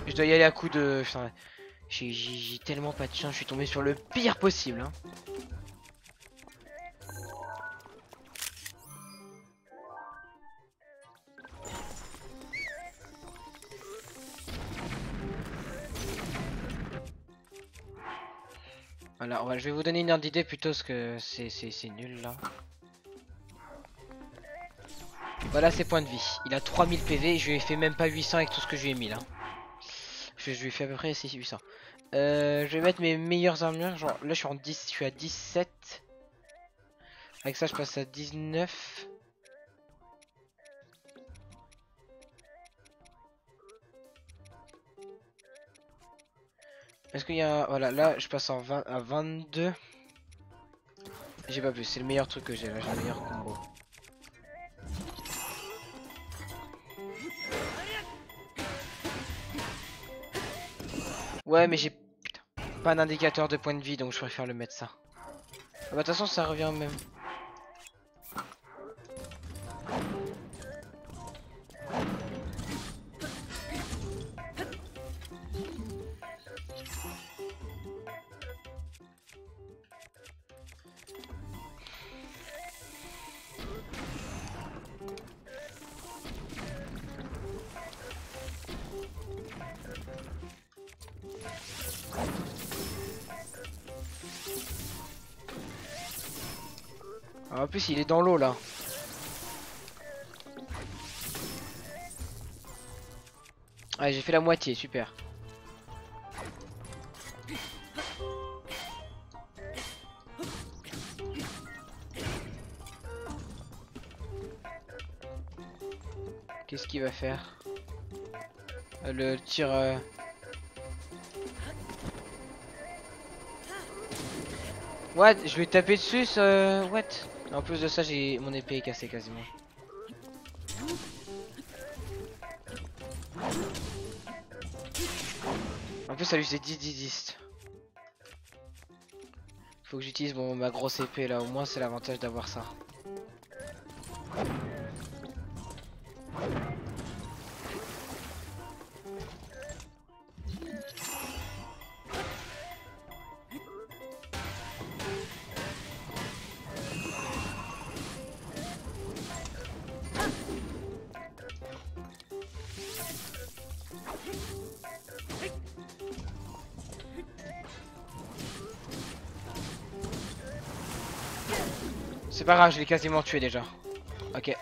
Je dois y aller à coup de... Putain, j'ai tellement pas de chance, je suis tombé sur le pire possible. Hein. Voilà, ouais, je vais vous donner une ordre d'idée plutôt parce que c'est nul là. Voilà ses points de vie. Il a 3000 PV et je lui ai fait même pas 800 avec tout ce que je lui ai mis là. Je lui ai fait à peu près 800. Je vais mettre mes meilleures armures. Genre là je suis en 10, je suis à 17. Avec ça je passe à 19. Est-ce qu'il y a... Voilà, là je passe en 20 à 22. J'ai pas plus, c'est le meilleur truc que j'ai là, j'ai le meilleur combo. Ouais mais j'ai pas d'indicateur de point de vie donc je préfère le mettre ça. Ah bah de toute façon ça revient au même. Ah, en plus il est dans l'eau là. Ah j'ai fait la moitié, super. Qu'est-ce qu'il va faire? Le tir... What? Je vais taper dessus, what? En plus de ça, j'ai mon épée est cassée quasiment. En plus, ça lui fait 10-10-10. Faut que j'utilise ma grosse épée là, au moins c'est l'avantage d'avoir ça. C'est pas grave, je l'ai quasiment tué déjà. Ok.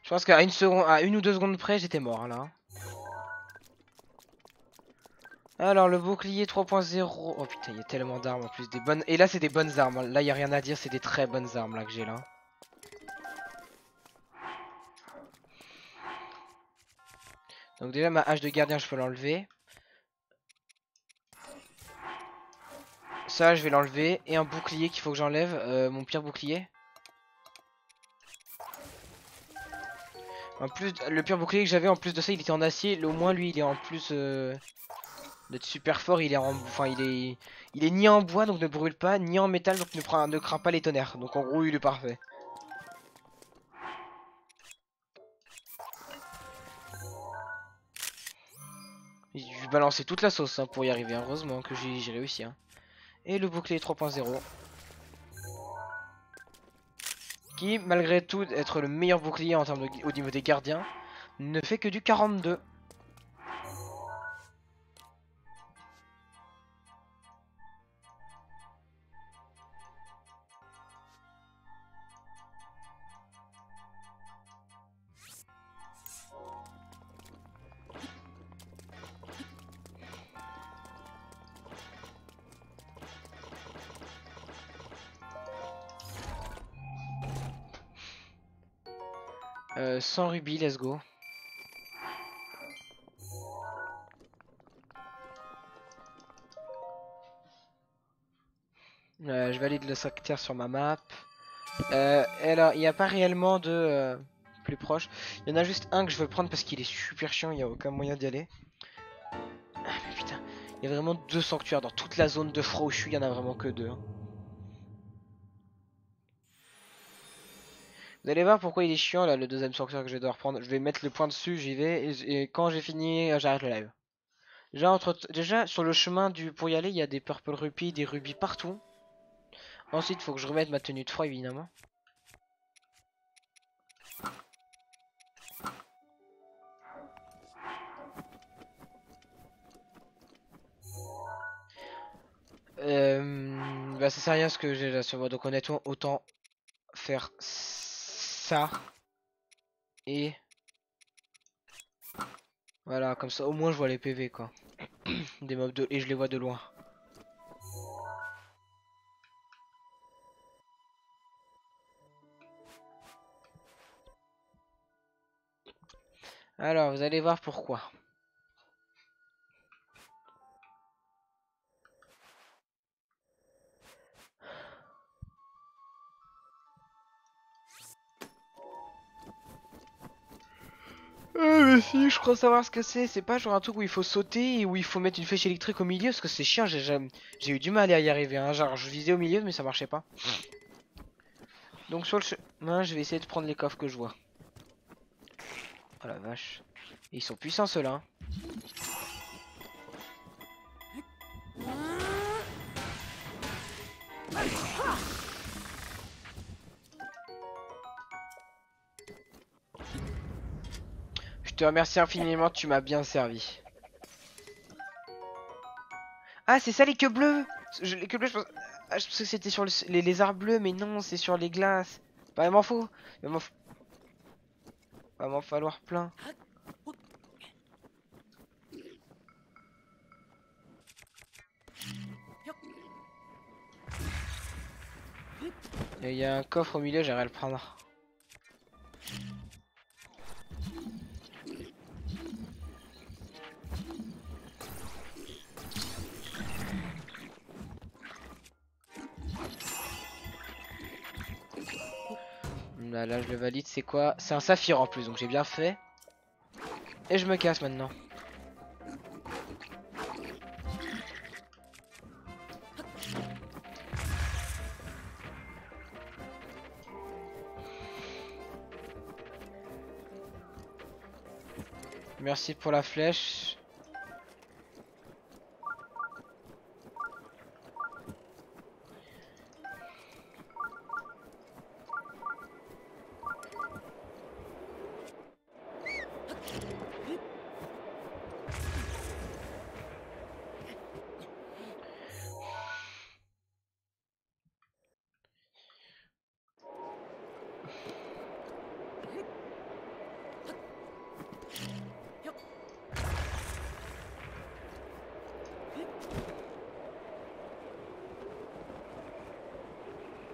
Je pense qu'à une ou deux secondes près, j'étais mort là. Alors le bouclier 3.0. Oh putain, il y a tellement d'armes en plus, des bonnes. Et là, c'est des bonnes armes. Là, il y a rien à dire, c'est des très bonnes armes là que j'ai là. Donc déjà ma hache de gardien je peux l'enlever. Ça je vais l'enlever. Et un bouclier qu'il faut que j'enlève. Mon pire bouclier. En plus, le pire bouclier que j'avais en plus de ça il était en acier. Au moins lui il est en plus d'être super fort. Il est en... Enfin il est ni en bois donc ne brûle pas. Ni en métal donc ne craint pas les tonnerres. Donc en gros il est parfait. Je vais balancer toute la sauce hein, pour y arriver. Heureusement que j'ai réussi. Hein. Et le bouclier 3.0. Qui, malgré tout, être le meilleur bouclier en termes au niveau des gardiens, ne fait que du 42. Sans rubis, let's go. Je valide le secteur sur ma map. Alors, il n'y a pas réellement de plus proche. Il y en a juste un que je veux prendre parce qu'il est super chiant, il n'y a aucun moyen d'y aller. Ah, mais putain, il y a vraiment deux sanctuaires dans toute la zone de Fro où je suis, il y en a vraiment que deux. Hein. Vous allez voir pourquoi il est chiant là, le deuxième sanctuaire que je vais devoir prendre. Je vais mettre le point dessus, j'y vais, et quand j'ai fini, j'arrête le live. Déjà, sur le chemin pour y aller, il y a des purple rupees, des rubis partout. Ensuite, il faut que je remette ma tenue de froid, évidemment. Bah ça sert à rien ce que j'ai là sur moi, donc honnêtement autant faire ça et voilà, comme ça au moins je vois les PV quoi. Des mobs et je les vois de loin. Alors vous allez voir pourquoi. Mais si, je crois savoir ce que c'est. C'est pas genre un truc où il faut sauter et où il faut mettre une flèche électrique au milieu parce que c'est chiant. J'ai eu du mal à y arriver. Hein. Genre, je visais au milieu, mais ça marchait pas. Donc, sur le chemin, je vais essayer de prendre les coffres que je vois. Oh la vache. Ils sont puissants ceux-là. Je te remercie infiniment, tu m'as bien servi. Ah, c'est ça les queues bleues. Les queues bleues, je pensais que c'était sur les lézards bleus, mais non, c'est sur les glaces. Bah, il m'en faut. Il va m'en falloir plein. Il y a un coffre au milieu, j'aimerais le prendre. Là, je le valide, c'est quoi? C'est un saphir en plus, donc j'ai bien fait. Et je me casse maintenant. Merci pour la flèche.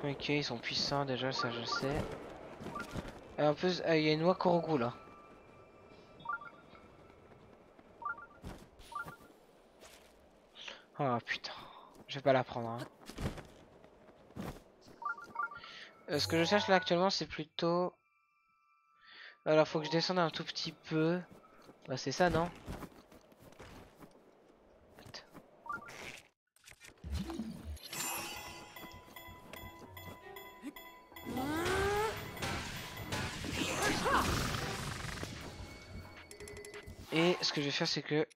Ok, ils sont puissants déjà, ça je sais. Et en plus, il y a une noix Korogu là. Oh putain, je vais pas la prendre. Hein. Ce que je cherche là actuellement, c'est plutôt. Alors, faut que je descende un tout petit peu. Bah, c'est ça, non? Et ce que je vais faire, c'est que.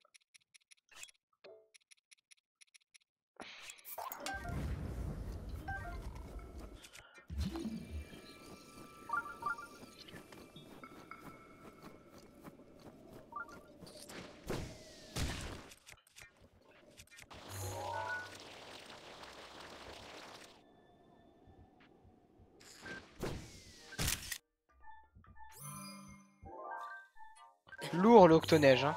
Lourd l'octoneige, hein.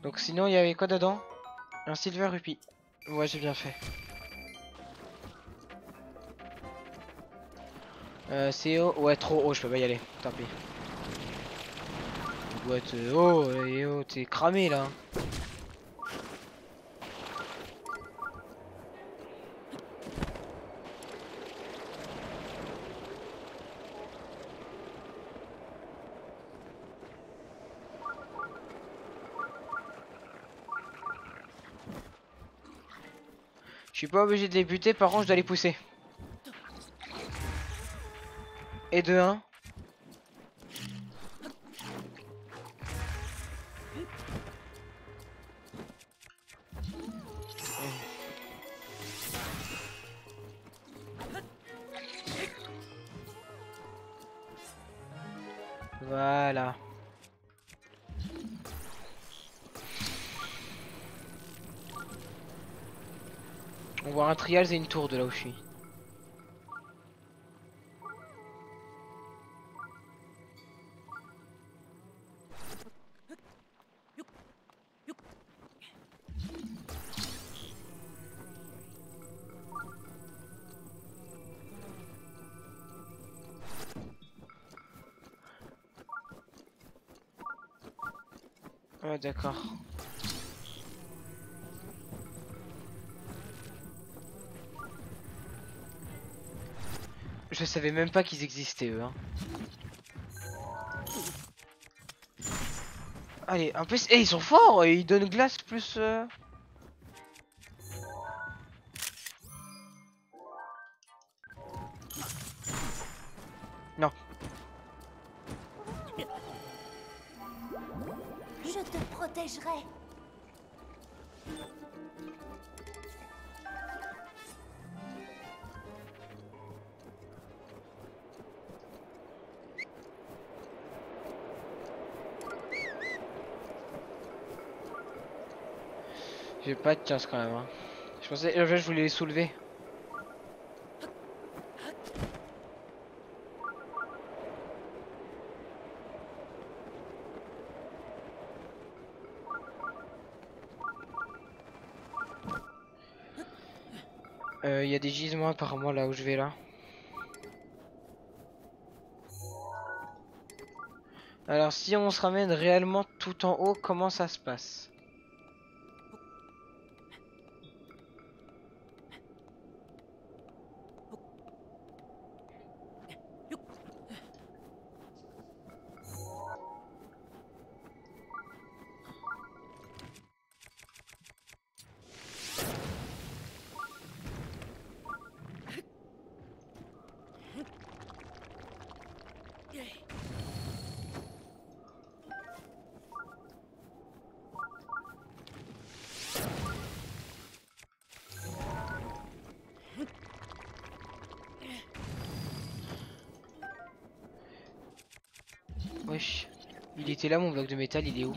Donc, sinon, il y avait quoi dedans? Un silver rupee. Ouais, j'ai bien fait. C'est haut. Ouais, trop haut, je peux pas y aller. Tant pis. Il doit être haut, et oh, t'es cramé là. Je suis pas obligé de les buter, par contre, je dois les pousser. Et de 1. Voilà. On voit un trial et une tour de là où je suis. Ouais, d'accord. Je savais même pas qu'ils existaient eux. Hein. Allez, en plus, ils sont forts, ils donnent glace plus. Non. Je te protégerai. J'ai pas de chance quand même. Hein. Je pensais, en fait, je voulais les soulever. Il y a des gisements apparemment là où je vais là. Alors si on se ramène réellement tout en haut, comment ça se passe? Wesh, il était là mon bloc de métal, il est où?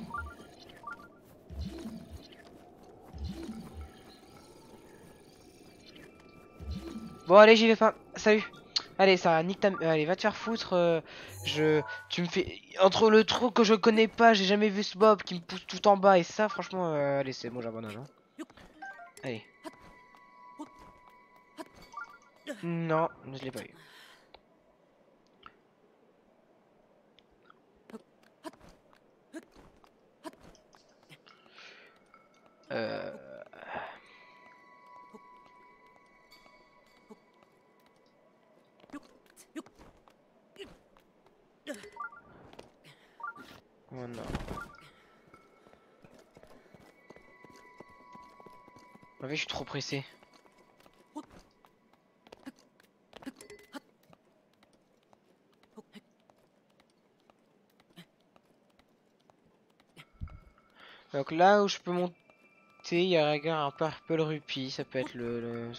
Bon allez j'y vais pas, salut. Allez ça nique ta... Allez va te faire foutre, Tu me fais... Entre le trou que je connais pas, j'ai jamais vu ce mob qui me pousse tout en bas et ça franchement... Allez c'est bon j'abandonne. Hein. Allez. Non, je l'ai pas eu. Euh... Oh non. En fait je suis trop pressé. Donc là où je peux monter, il y a un purple rupee, ça peut être le...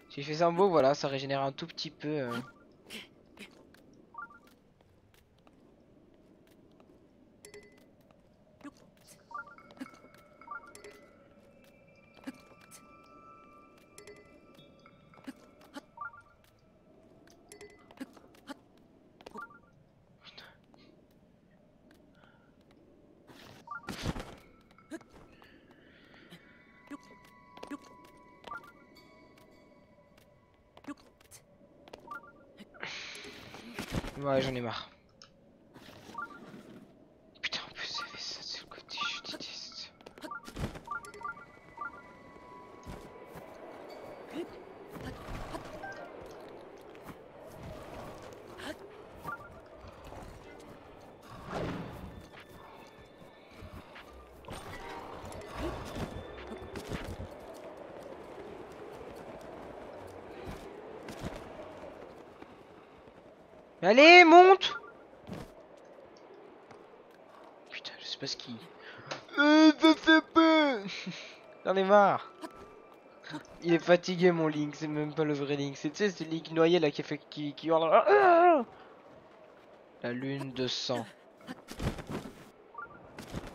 Si je fais ça en beau, voilà, ça régénère un tout petit peu. Ouais, j'en ai marre. Putain, en plus, ça fait ça de ce côté, je déteste. Allez, monte! Putain, je sais pas ce qui... Ça fait peur. J'en ai marre. Il est fatigué mon Link, c'est même pas le vrai Link. C'est, tu sais, c'est Link noyé là qui fait qui hurle. Ah. La lune de sang.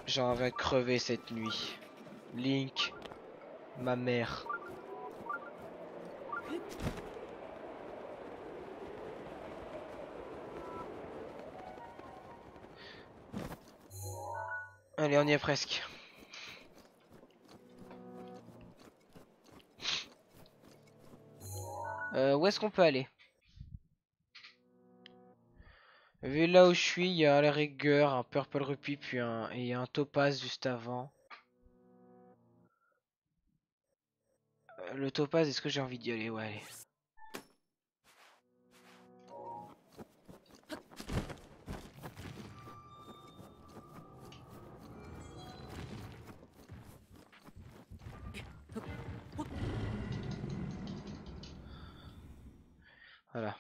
J'en vais crever cette nuit. Link, ma mère. Allez, on y est presque. Où est-ce qu'on peut aller? Vu là où je suis, il y a la rigueur, un purple rupee, puis un topaz juste avant. Le topaz, est-ce que j'ai envie d'y aller? Ouais, allez. Voilà.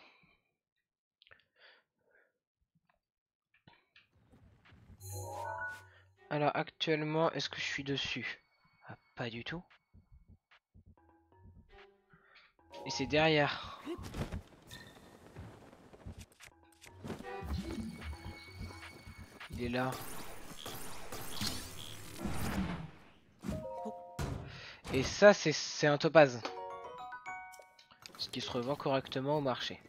Alors actuellement, est-ce que je suis dessus? Ah, pas du tout. Et c'est derrière. Il est là. Et ça, c'est un topaz. Ce qui se revend correctement au marché.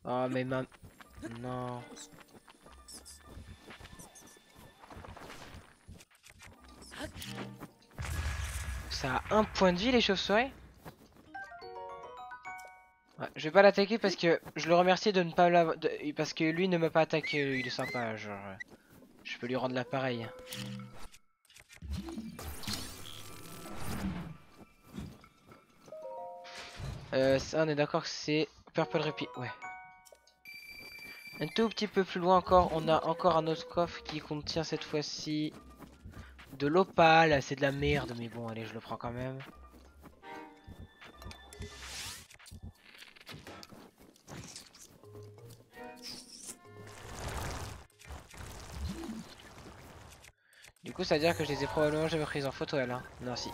Oh mais non. Ça a un point de vie les chauves-souris? Ouais, je vais pas l'attaquer parce que je le remercie de ne pas l'avoir... Parce que lui ne m'a pas attaqué, il est sympa, genre... Je peux lui rendre l'appareil. Ça on est d'accord que c'est Purple Rupee, ouais. Un tout petit peu plus loin encore, on a encore un autre coffre qui contient cette fois-ci... de l'opale, c'est de la merde, mais bon allez je le prends quand même. Du coup ça veut dire que je les ai probablement jamais prises en photo là. Non si.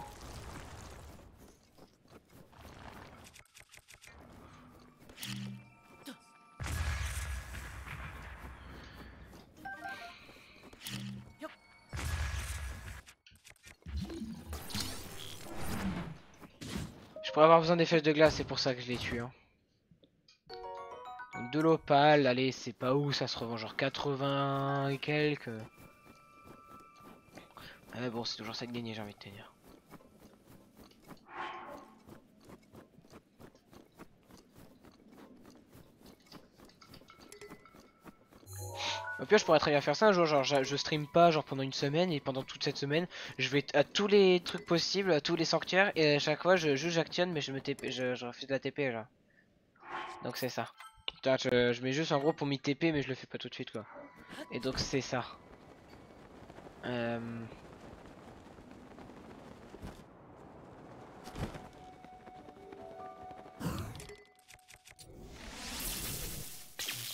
Je pourrais avoir besoin des flèches de glace, c'est pour ça que je les tue. Hein. Donc de l'opale, allez c'est pas où ça se revend, genre 80 et quelques. Ah bon c'est toujours ça de gagner j'ai envie de te dire. Au pire je pourrais très bien faire ça un jour, genre je stream pas genre pendant une semaine et pendant toute cette semaine je vais à tous les trucs possibles, à tous les sanctuaires et à chaque fois j'actionne mais je me TP, je refuse de la TP genre. Donc c'est ça. Putain, je mets juste en gros pour m'y TP mais je le fais pas tout de suite quoi. Et donc c'est ça.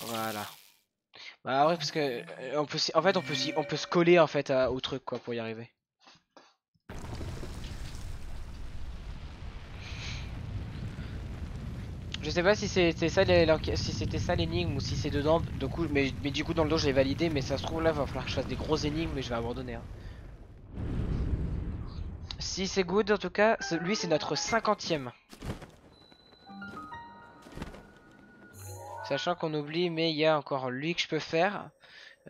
Voilà. Bah ouais parce que on peut en fait on peut se coller en fait au truc quoi pour y arriver. Je sais pas si c'était ça si c'était ça l'énigme ou si c'est dedans du coup mais du coup dans le dos je l'ai validé mais ça se trouve là va falloir que je fasse des grosses énigmes et je vais abandonner hein. Si c'est good en tout cas, lui c'est notre 50e. Sachant qu'on oublie mais il y a encore lui que je peux faire.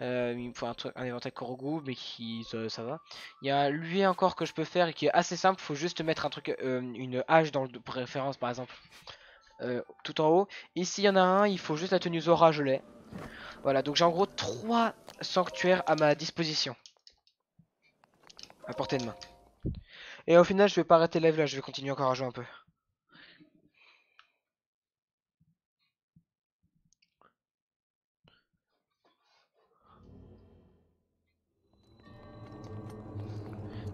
Il me faut un éventail Korogu mais qui ça va. Il y a lui encore que je peux faire et qui est assez simple, faut juste mettre un truc une hache dans le de préférence par exemple. Tout en haut. Ici il y en a un, il faut juste la tenue Zora, je l'ai. Voilà, donc j'ai en gros 3 sanctuaires à ma disposition. À portée de main. Et au final je vais pas arrêter le live là, je vais continuer encore à jouer un peu.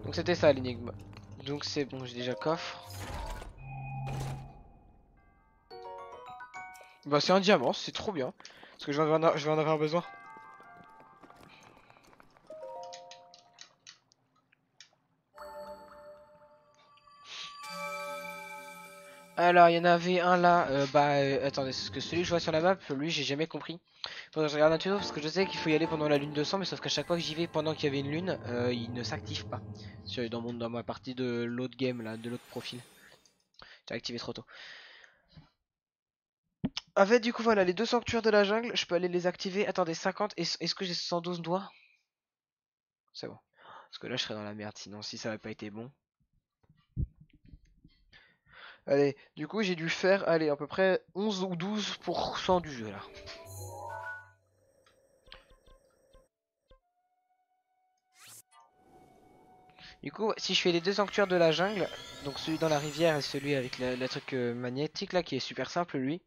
Donc c'était ça l'énigme. Donc c'est bon, j'ai déjà le coffre. Bah c'est un diamant, c'est trop bien. Parce que je vais en avoir besoin. Alors, il y en avait un là, attendez, c'est ce que celui que je vois sur la map, lui j'ai jamais compris. Faudrait que je regarde un tuto parce que je sais qu'il faut y aller pendant la lune de sang, mais sauf qu'à chaque fois que j'y vais pendant qu'il y avait une lune, il ne s'active pas. Dans ma partie de l'autre game là, de l'autre profil. J'ai activé trop tôt. En fait, du coup, voilà, les deux sanctuaires de la jungle, je peux aller les activer. Attendez, 50, est-ce que j'ai 112 doigts? C'est bon. Parce que là, je serais dans la merde sinon, si ça avait pas été bon. Allez, du coup, j'ai dû faire, allez, à peu près 11 ou 12% du jeu là. Du coup, si je fais les deux sanctuaires de la jungle, donc celui dans la rivière et celui avec le truc magnétique là, qui est super simple lui,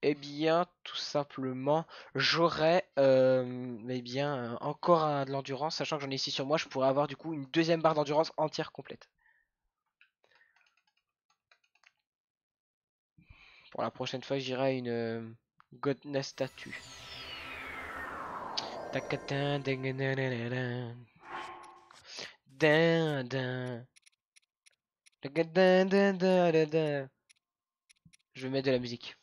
eh bien, tout simplement, j'aurai encore de l'endurance, sachant que j'en ai ici sur moi, je pourrais avoir du coup une deuxième barre d'endurance entière complète. Pour la prochaine fois, j'irai à une Godness statue. Je vais mettre de la musique.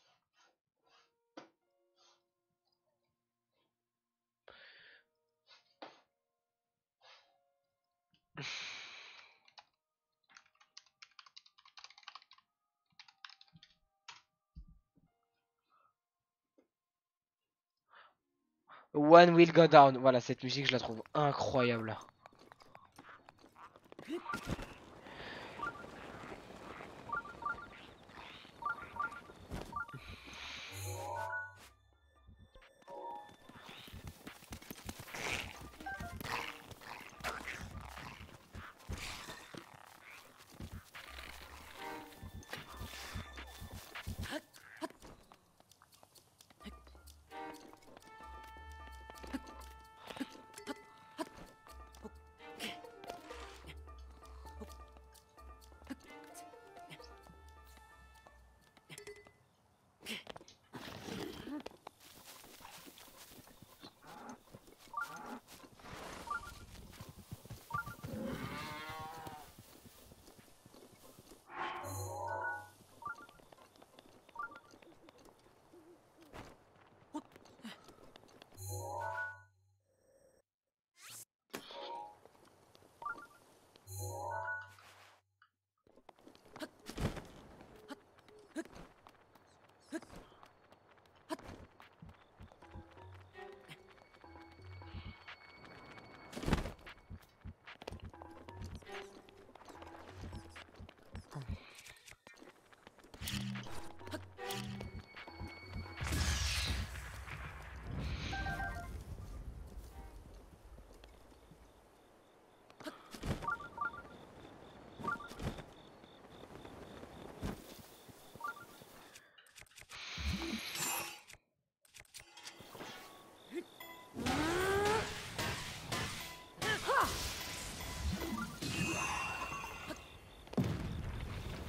One will go down. Voilà, cette musique, je la trouve incroyable.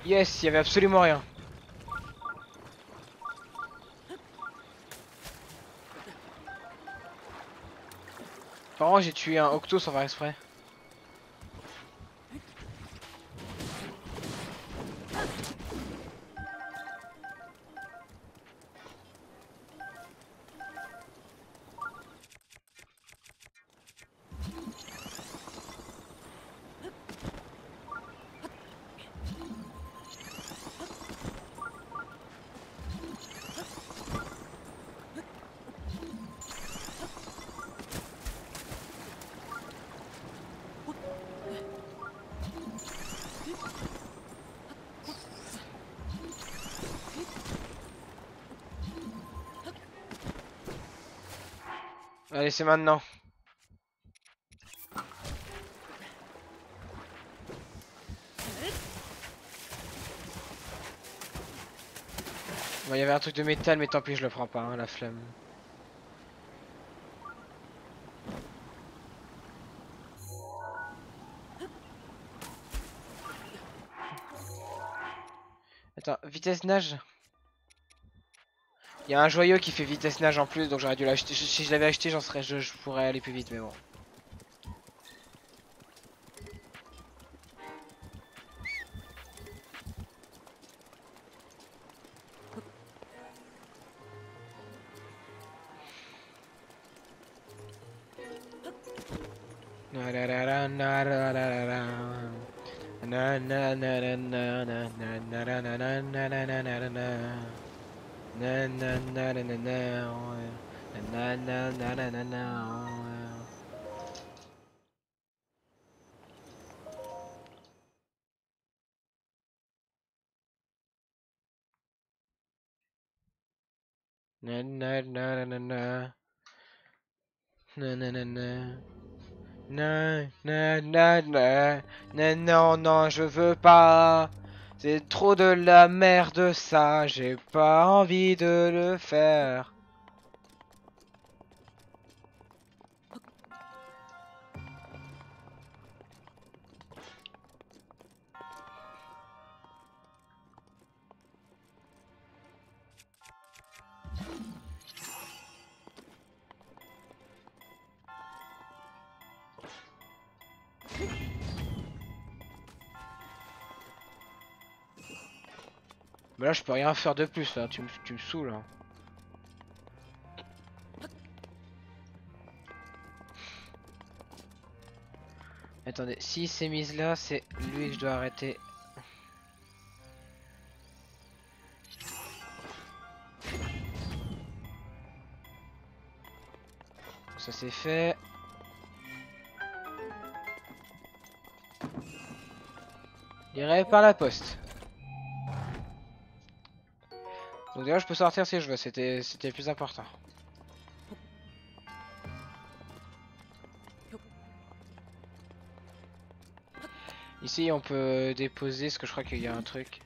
Yes, il y avait absolument rien. Par contre, j'ai tué un Octo sans faire exprès. Allez, c'est maintenant. Bon, il y avait un truc de métal, mais tant pis, je le prends pas, hein, la flemme. Attends, vitesse nage. Il y a un joyau qui fait vitesse nage en plus, donc j'aurais dû l'acheter. Si je l'avais acheté, je pourrais aller plus vite, mais bon. Non, non, je veux pas. C'est trop de la merde ça, j'ai pas envie de le faire. Mais là, je peux rien faire de plus là, tu me saoules. Hein. Attendez, si c'est mise là, c'est lui que je dois arrêter. Ça c'est fait. Livré par la poste. Donc déjà je peux sortir si je veux, c'était plus important. Ici on peut déposer, parce que je crois qu'il y a un truc.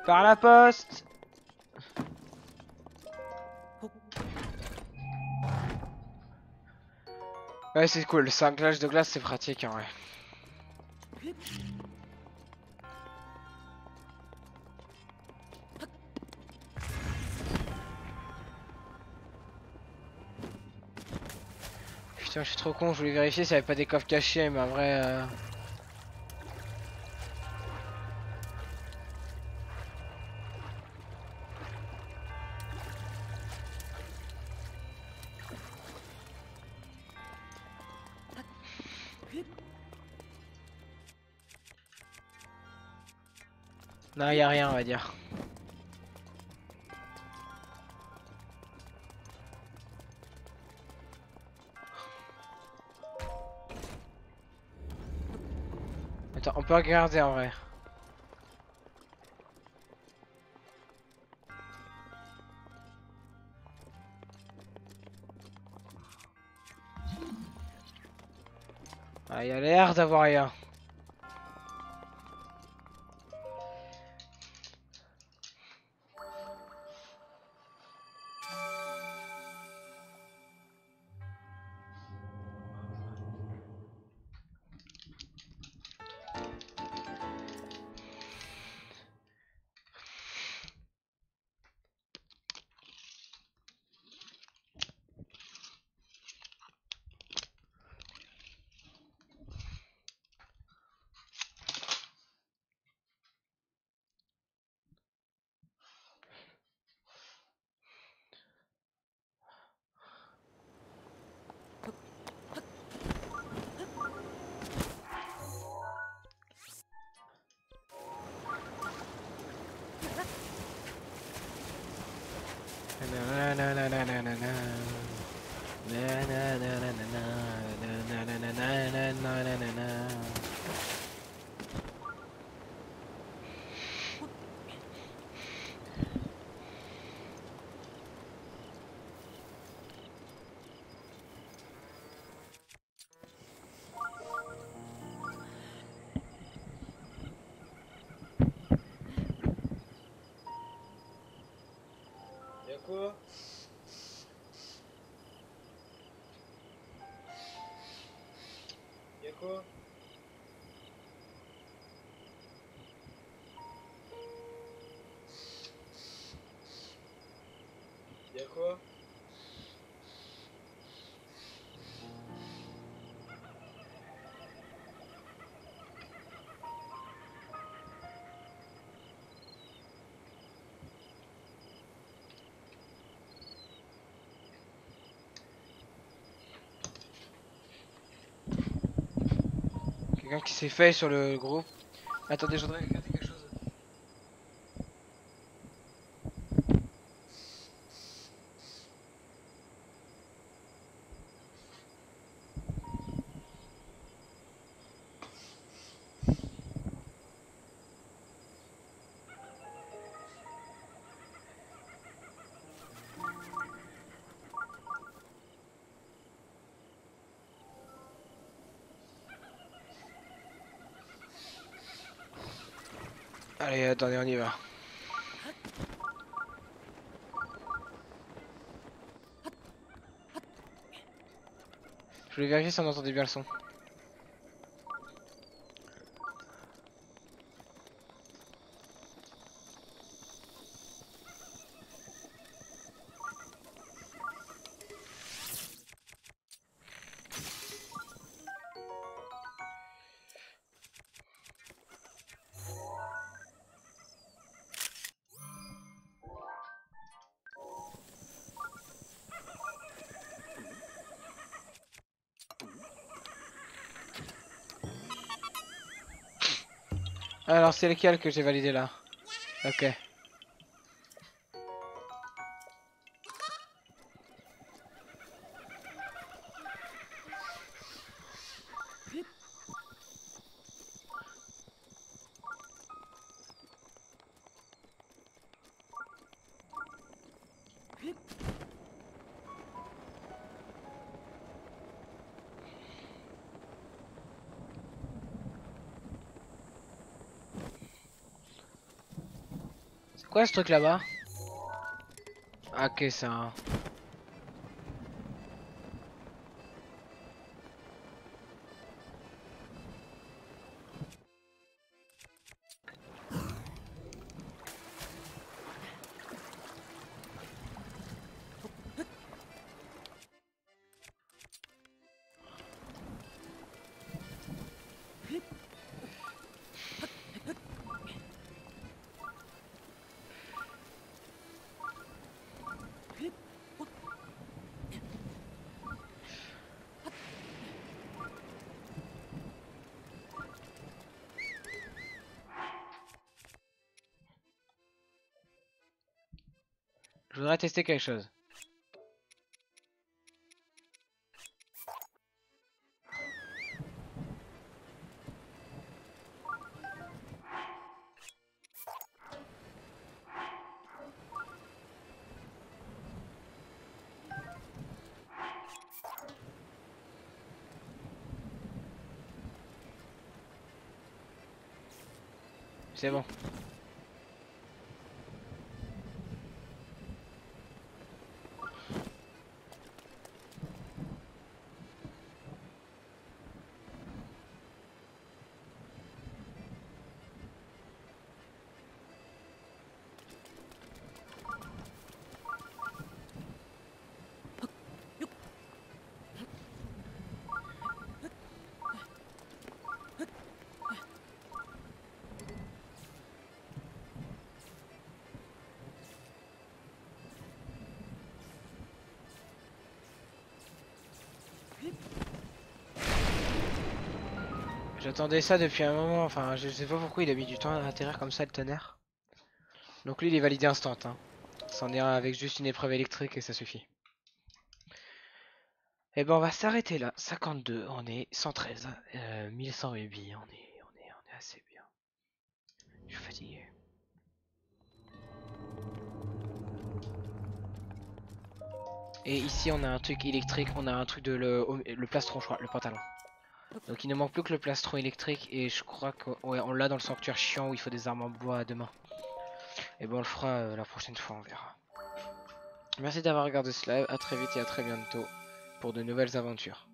Par la poste. Ouais c'est cool, le cinglage de glace c'est pratique en vrai. Putain je suis trop con, je voulais vérifier s'il n'y avait pas des coffres cachés mais en vrai... Non y a rien on va dire. Attends, on peut regarder en vrai. Ah, il a l'air d'avoir rien. Y'a quoi? quoi? Y'a quoi? Quelqu'un qui s'est fait sur le groupe. Attendez, je voudrais regarder quelque chose. Allez, attendez, on y va. Je voulais vérifier si on entendait bien le son. Alors, c'est lequel que j'ai validé là? Ok. C'est quoi ce truc là-bas? Ah, ok, c'est un... Je voudrais tester quelque chose. C'est bon. J'attendais ça depuis un moment, enfin je sais pas pourquoi il a mis du temps à atterrir comme ça le tonnerre. Donc lui il est validé instant, hein. C'en est un avec juste une épreuve électrique et ça suffit. Et ben on va s'arrêter là, 52, on est 113, 1108 billes, on est assez bien. Je suis fatigué. Et ici on a un truc électrique, on a un truc de le plastron je crois, le pantalon. Donc il ne manque plus que le plastron électrique et je crois qu'on l'a dans le sanctuaire chiant où il faut des armes en bois à demain. Et bon on le fera la prochaine fois, on verra. Merci d'avoir regardé ce live, à très vite et à très bientôt pour de nouvelles aventures.